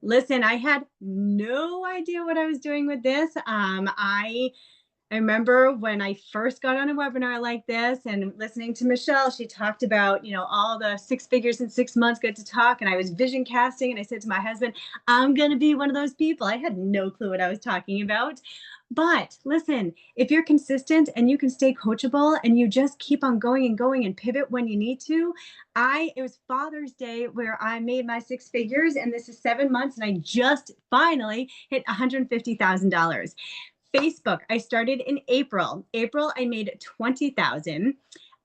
Listen, I had no idea what I was doing with this. I remember when I first got on a webinar like this and listening to Michelle, she talked about, you know, all the 6 figures in 6 months, good to talk. And I was vision casting and I said to my husband, I'm going to be one of those people. I had no clue what I was talking about. But listen, if you're consistent and you can stay coachable and you just keep on going and going and pivot when you need to, it was Father's Day where I made my 6 figures and this is 7 months and I just finally hit $150,000. Facebook, I started in April. April, I made 20,000.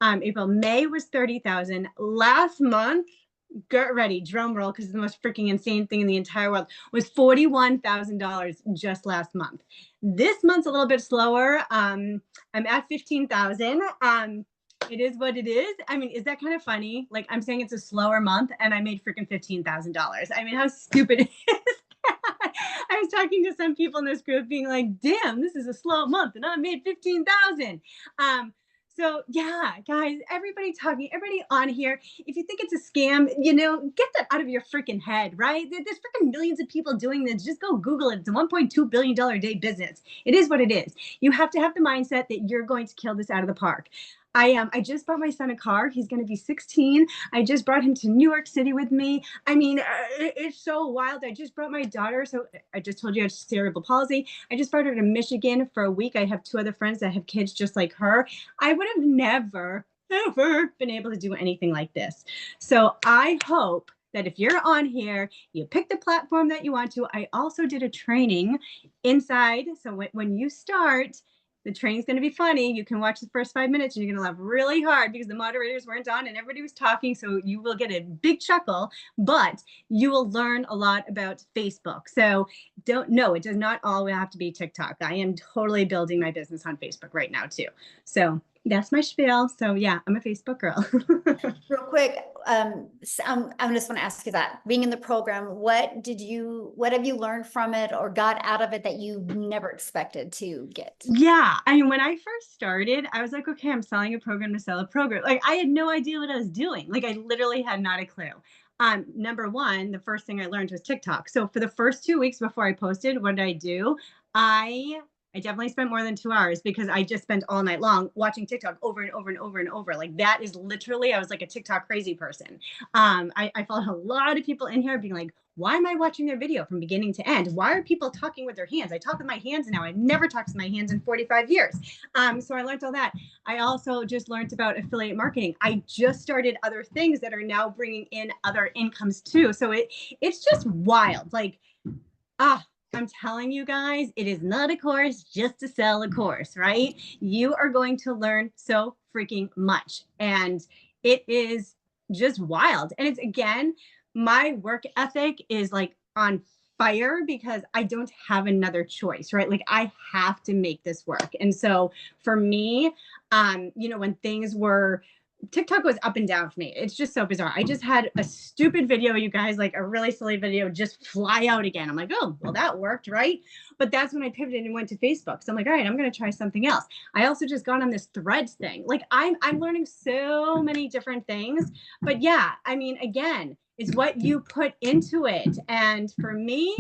May was 30,000. Last month, get ready, drum roll, because the most freaking insane thing in the entire world was $41,000 just last month. This month's a little bit slower. I'm at 15,000. It is what it is. I mean, is that kind of funny? Like I'm saying it's a slower month and I made freaking $15,000. I mean, how stupid is that? I was talking to some people in this group being like, damn, this is a slow month and I made 15,000. So yeah, guys, everybody on here, if you think it's a scam, you know, get that out of your freaking head, right? There's freaking millions of people doing this. Just go Google it. It's a $1.2 billion a day business. It is what it is. You have to have the mindset that you're going to kill this out of the park. I just bought my son a car. He's going to be 16. I just brought him to New York City with me. I mean, it's so wild. I just brought my daughter. So I just told you I have cerebral palsy. I just brought her to Michigan for a week. I have 2 other friends that have kids just like her. I would have never, ever been able to do anything like this. So I hope that if you're on here, you pick the platform that you want to. I also did a training inside. So when you start, the training's going to be funny. You can watch the first 5 minutes and you're going to laugh really hard because the moderators weren't on and everybody was talking. So you will get a big chuckle, but you will learn a lot about Facebook. So it does not all have to be TikTok. I am totally building my business on Facebook right now too. So that's my spiel. So yeah, I'm a Facebook girl. Real quick, I just want to ask you that, being in the program, what have you learned from it or got out of it that you never expected to get? Yeah. I mean, when I first started, I was like, okay, I'm selling a program to sell a program. Like I had no idea what I was doing. Like I literally had not a clue. Number one, the first thing I learned was TikTok. So for the first 2 weeks before I posted, what did I do? I definitely spent more than 2 hours because I just spent all night long watching TikTok over and over and over and over. Like that is literally, I was like a TikTok crazy person. I followed a lot of people in here being like, why am I watching their video from beginning to end? Why are people talking with their hands? I talk with my hands now. I've never talked with my hands in 45 years. So I learned all that. I also just learned about affiliate marketing. I just started other things that are now bringing in other incomes too. So it's just wild. Like, I'm telling you guys, it is not a course just to sell a course, right? You are going to learn so freaking much. And it is just wild. And it's, again, my work ethic is like on fire because I don't have another choice, right? Like I have to make this work. And so for me, when things were, TikTok was up and down for me. It's just so bizarre. I just had a stupid video, you guys, like a really silly video just fly out again. I'm like, oh, well, that worked, right? But that's when I pivoted and went to Facebook. So I'm like, all right, I'm going to try something else. I also just got on this Threads thing. Like I'm learning so many different things. But yeah, I mean, again, it's what you put into it. And for me,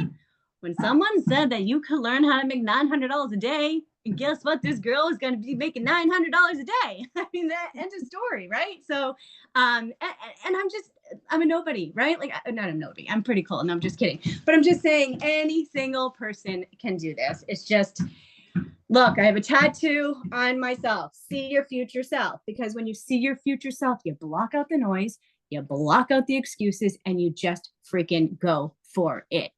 when someone said that you could learn how to make $900 a day, and guess what? This girl is going to be making $900 a day. I mean, that end of story, right? So, and I'm a nobody, right? Like, not a nobody. I'm pretty cool. No, I'm just kidding. But I'm just saying any single person can do this. It's just, look, I have a tattoo on myself. See your future self. Because when you see your future self, you block out the noise, you block out the excuses, and you just freaking go for it.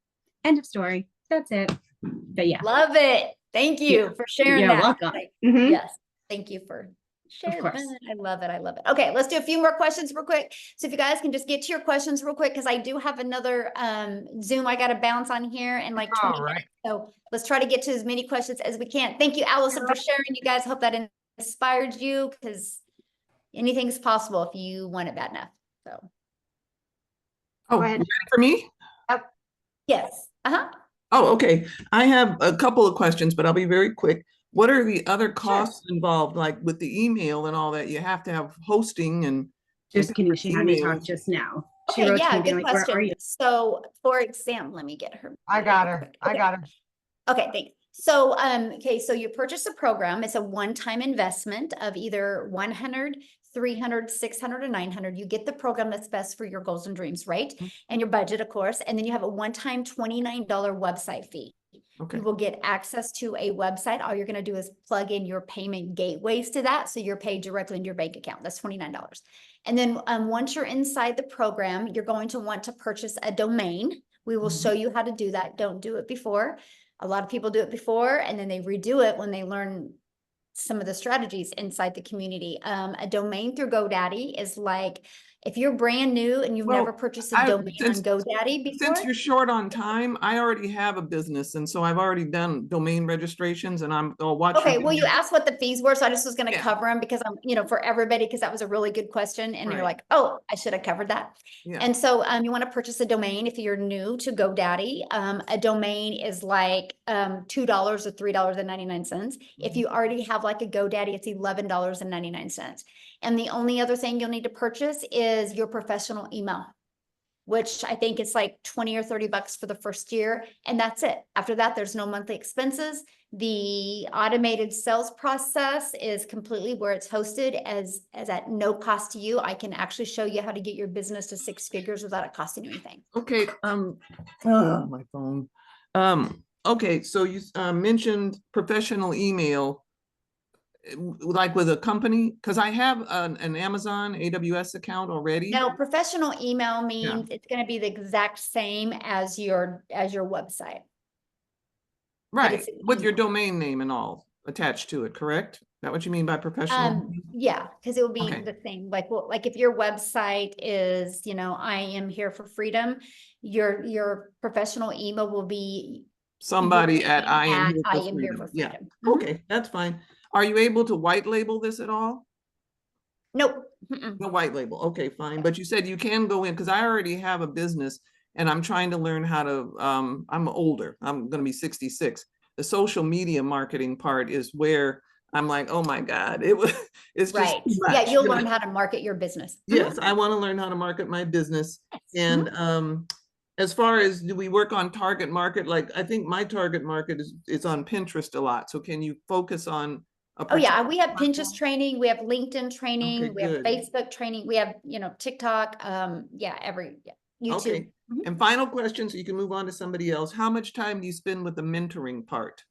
End of story. That's it. But yeah. Love it. Thank you for sharing that. Welcome. Yes. Thank you for Share course. fun. I love it. I love it. Okay, let's do a few more questions real quick. So if you guys can just get to your questions real quick, because I do have another Zoom I got to bounce on here in like 20 All right. minutes. So let's try to get to as many questions as we can. Thank you, Allison, for sharing. You guys, hope that inspired you, because anything's possible if you want it bad enough. So Oh, Go ahead. you ready for me? yes. Uh-huh. Oh, okay. I have a couple of questions, but I'll be very quick. What are the other costs involved, like with the email and all that? You have to have hosting and Just kidding. She had me talk emails. just now. She Okay, wrote to yeah, me being good like, where are question. you? So for example, let me get her. I got her. I Okay. got her. Okay, thanks. So, okay, so you purchase a program. It's a one-time investment of either 100, 300, 600, or 900. You get the program that's best for your goals and dreams, right? And your budget, of course. And then you have a one-time $29 website fee. Okay. You will get access to a website. All you're going to do is plug in your payment gateways to that. So you're paid directly into your bank account. That's $29. And then once you're inside the program, you're going to want to purchase a domain. We will show you how to do that. Don't do it before. A lot of people do it before and then they redo it when they learn some of the strategies inside the community. A domain through GoDaddy is like, if you're brand new and you've never purchased a domain on GoDaddy before. Since you're short on time, I already have a business, and so I've already done domain registrations, and I'll watch. Okay, well, you asked what the fees were, so I just was going to Yeah. cover them because I'm, for everybody, because that was a really good question, and you're Right. like, oh, I should have covered that. Yeah. And so, you want to purchase a domain if you're new to GoDaddy. A domain is like $2 or $3.99. If you already have like a GoDaddy, it's $11.99. And the only other thing you'll need to purchase is your professional email, which I think it's like 20 or 30 bucks for the first year. And that's it. After that, there's no monthly expenses. The automated sales process is completely where it's hosted as at no cost to you. I can actually show you how to get your business to 6 figures without it costing you anything. Okay. My phone. Okay. So you mentioned professional email, like with a company, because I have an Amazon AWS account already. No, professional email means it's going to be the exact same as your website. Right, with your domain name and all attached to it, correct? Is that what you mean by professional? Yeah, because it will be Okay. the same. Like, well, like if your website is, I am here for freedom, your professional email will be Somebody at I am here for Yeah. freedom. Okay, that's fine. Are you able to white label this at all? Nope. No white label. Okay, fine. But you said you can go in, because I already have a business and I'm trying to learn how to, I'm older. I'm going to be 66. The social media marketing part is where I'm like, oh my God, it's just Right. too much. Yeah, you'll learn how to market your business. Yes, I want to learn how to market my business. Yes. And as far as, do we work on target market? Like, I think my target market is on Pinterest a lot. So can you focus on a Oh yeah, particular we have platform? Pinterest training, we have LinkedIn training, Okay, we have good. Facebook training, we have, TikTok, YouTube. Okay. And final question, so you can move on to somebody else. How much time do you spend with the mentoring part?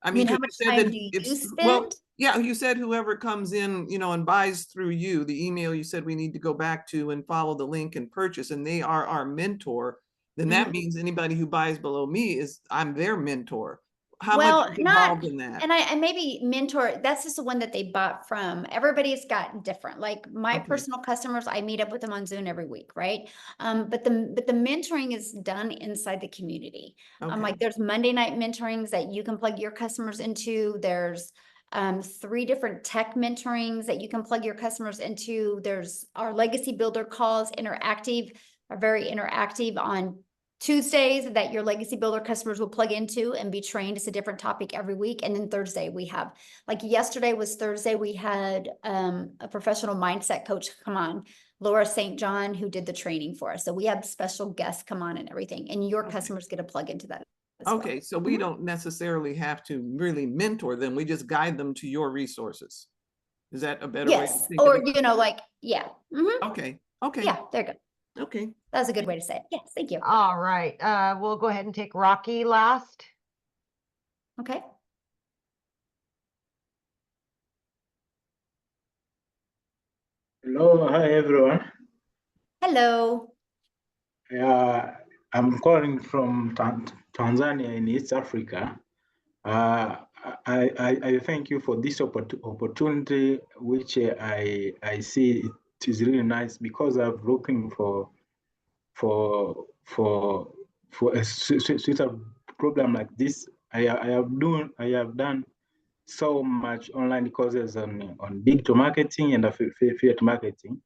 I mean, how much time do you spend? Well, yeah, you said whoever comes in, and buys through you, the email you said we need to go back to and follow the link and purchase, and they are our mentor, then that means anybody who buys below me I'm their mentor. How much is involved in that? And I maybe mentor, that's just the one that they bought from. Everybody's got different. Like my personal customers, I meet up with them on Zoom every week, right? But the mentoring is done inside the community. Like there's Monday night mentorings that you can plug your customers into. There's 3 different tech mentorings that you can plug your customers into. There's our legacy builder calls, are very interactive on Tuesdays that your legacy builder customers will plug into and be trained. It's a different topic every week. And then Thursday we have, like yesterday was Thursday, we had a professional mindset coach come on, Laura St. John, who did the training for us. So we have special guests come on and everything, and your customers get to plug into that as well. So we don't necessarily have to really mentor them. We just guide them to your resources. Is that a better way to think or of it? Okay. Okay. Yeah, there you go. Okay. That's a good way to say it. Yes, thank you. All right. We'll go ahead and take Rocky last. Okay. Hello, hi everyone. Hello. I'm calling from Tanzania in East Africa. I thank you for this opportunity, which I see it is really nice because I'm looking for a suitable program like this. I have done so much online courses on digital marketing and affiliate marketing,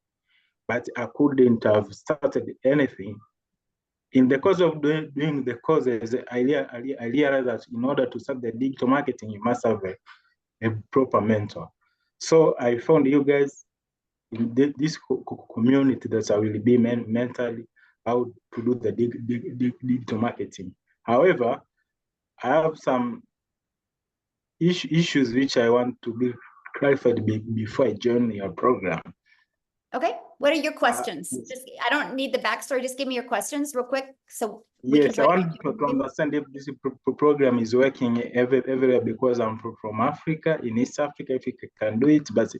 but I couldn't have started anything. In the course of doing the courses, I realized that in order to start the digital marketing, you must have a proper mentor. So I found you guys in this community that I will be mentally how to do the digital marketing. However, I have some issues which I want to be clarified before I join your program. Okay, what are your questions? Just, I don't need the backstory. Just give me your questions real quick. So we yes, I want to you. understand if this program is working everywhere because I'm from Africa, in East Africa, if you can do it. But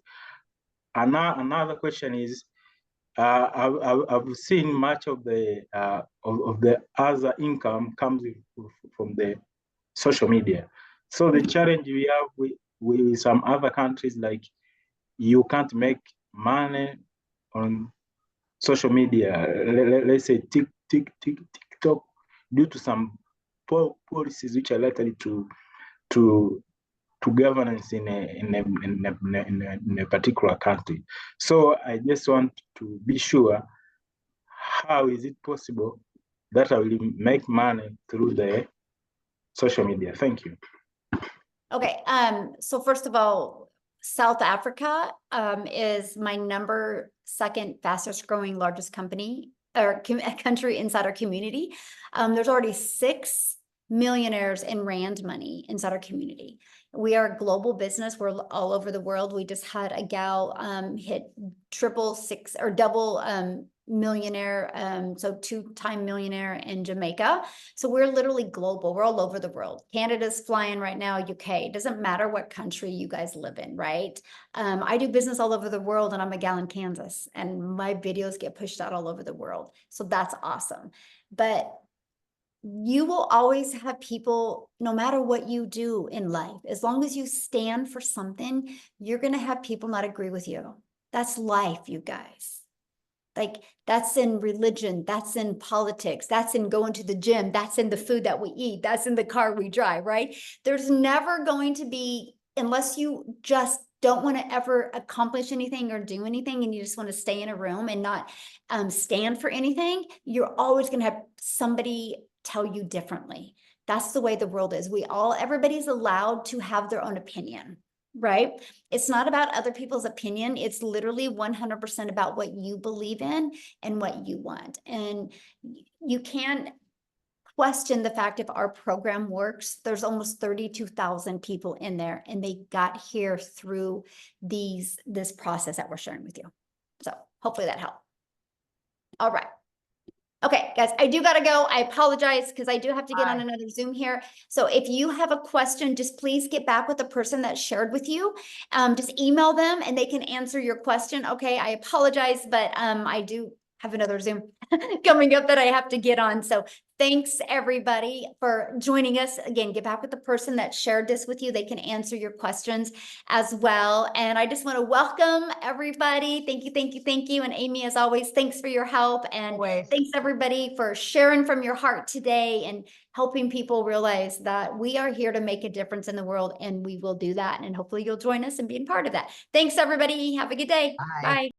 another question is, I've seen much of the other income comes from the social media. So the challenge we have with some other countries, like you can't make money on social media, let's say TikTok, due to some policies which are related to governance in a particular country. So I just want to be sure, how is it possible that I will make money through the social media? Thank you. Okay, so first of all, South Africa is my second fastest growing largest company or country inside our community. There's already 6 millionaires in Rand money inside our community. We are a global business. We're all over the world. We just had a gal hit double millionaire, so 2-time millionaire in Jamaica. So we're literally global. We're all over the world. Canada's flying right now, UK. It doesn't matter what country you guys live in, right? I do business all over the world, and I'm a gal in Kansas, and my videos get pushed out all over the world. So that's awesome. But you will always have people, no matter what you do in life, as long as you stand for something, you're going to have people not agree with you. That's life, you guys. Like, that's in religion, that's in politics, that's in going to the gym, that's in the food that we eat, that's in the car we drive, right? There's never going to be, unless you just don't want to ever accomplish anything or do anything, and you just want to stay in a room and not stand for anything, you're always going to have somebody tell you differently. That's the way the world is. Everybody's allowed to have their own opinion. Right? It's not about other people's opinion. It's literally 100% about what you believe in and what you want. And you can't question the fact if our program works. There's almost 32,000 people in there, and they got here through this process that we're sharing with you. So hopefully that helped. All right. Okay, guys, I do got to go. I apologize because I do have to get on another Zoom here. So if you have a question, just please get back with the person that shared with you. Just email them and they can answer your question. Okay, I apologize, but I do have another Zoom coming up that I have to get on. So thanks everybody for joining us. Again, get back with the person that shared this with you. They can answer your questions as well. And I just want to welcome everybody. Thank you, thank you, thank you. And Amy, as always, thanks for your help. And thanks everybody for sharing from your heart today and helping people realize that we are here to make a difference in the world, and we will do that. And hopefully you'll join us and be a part of that. Thanks everybody. Have a good day. Bye.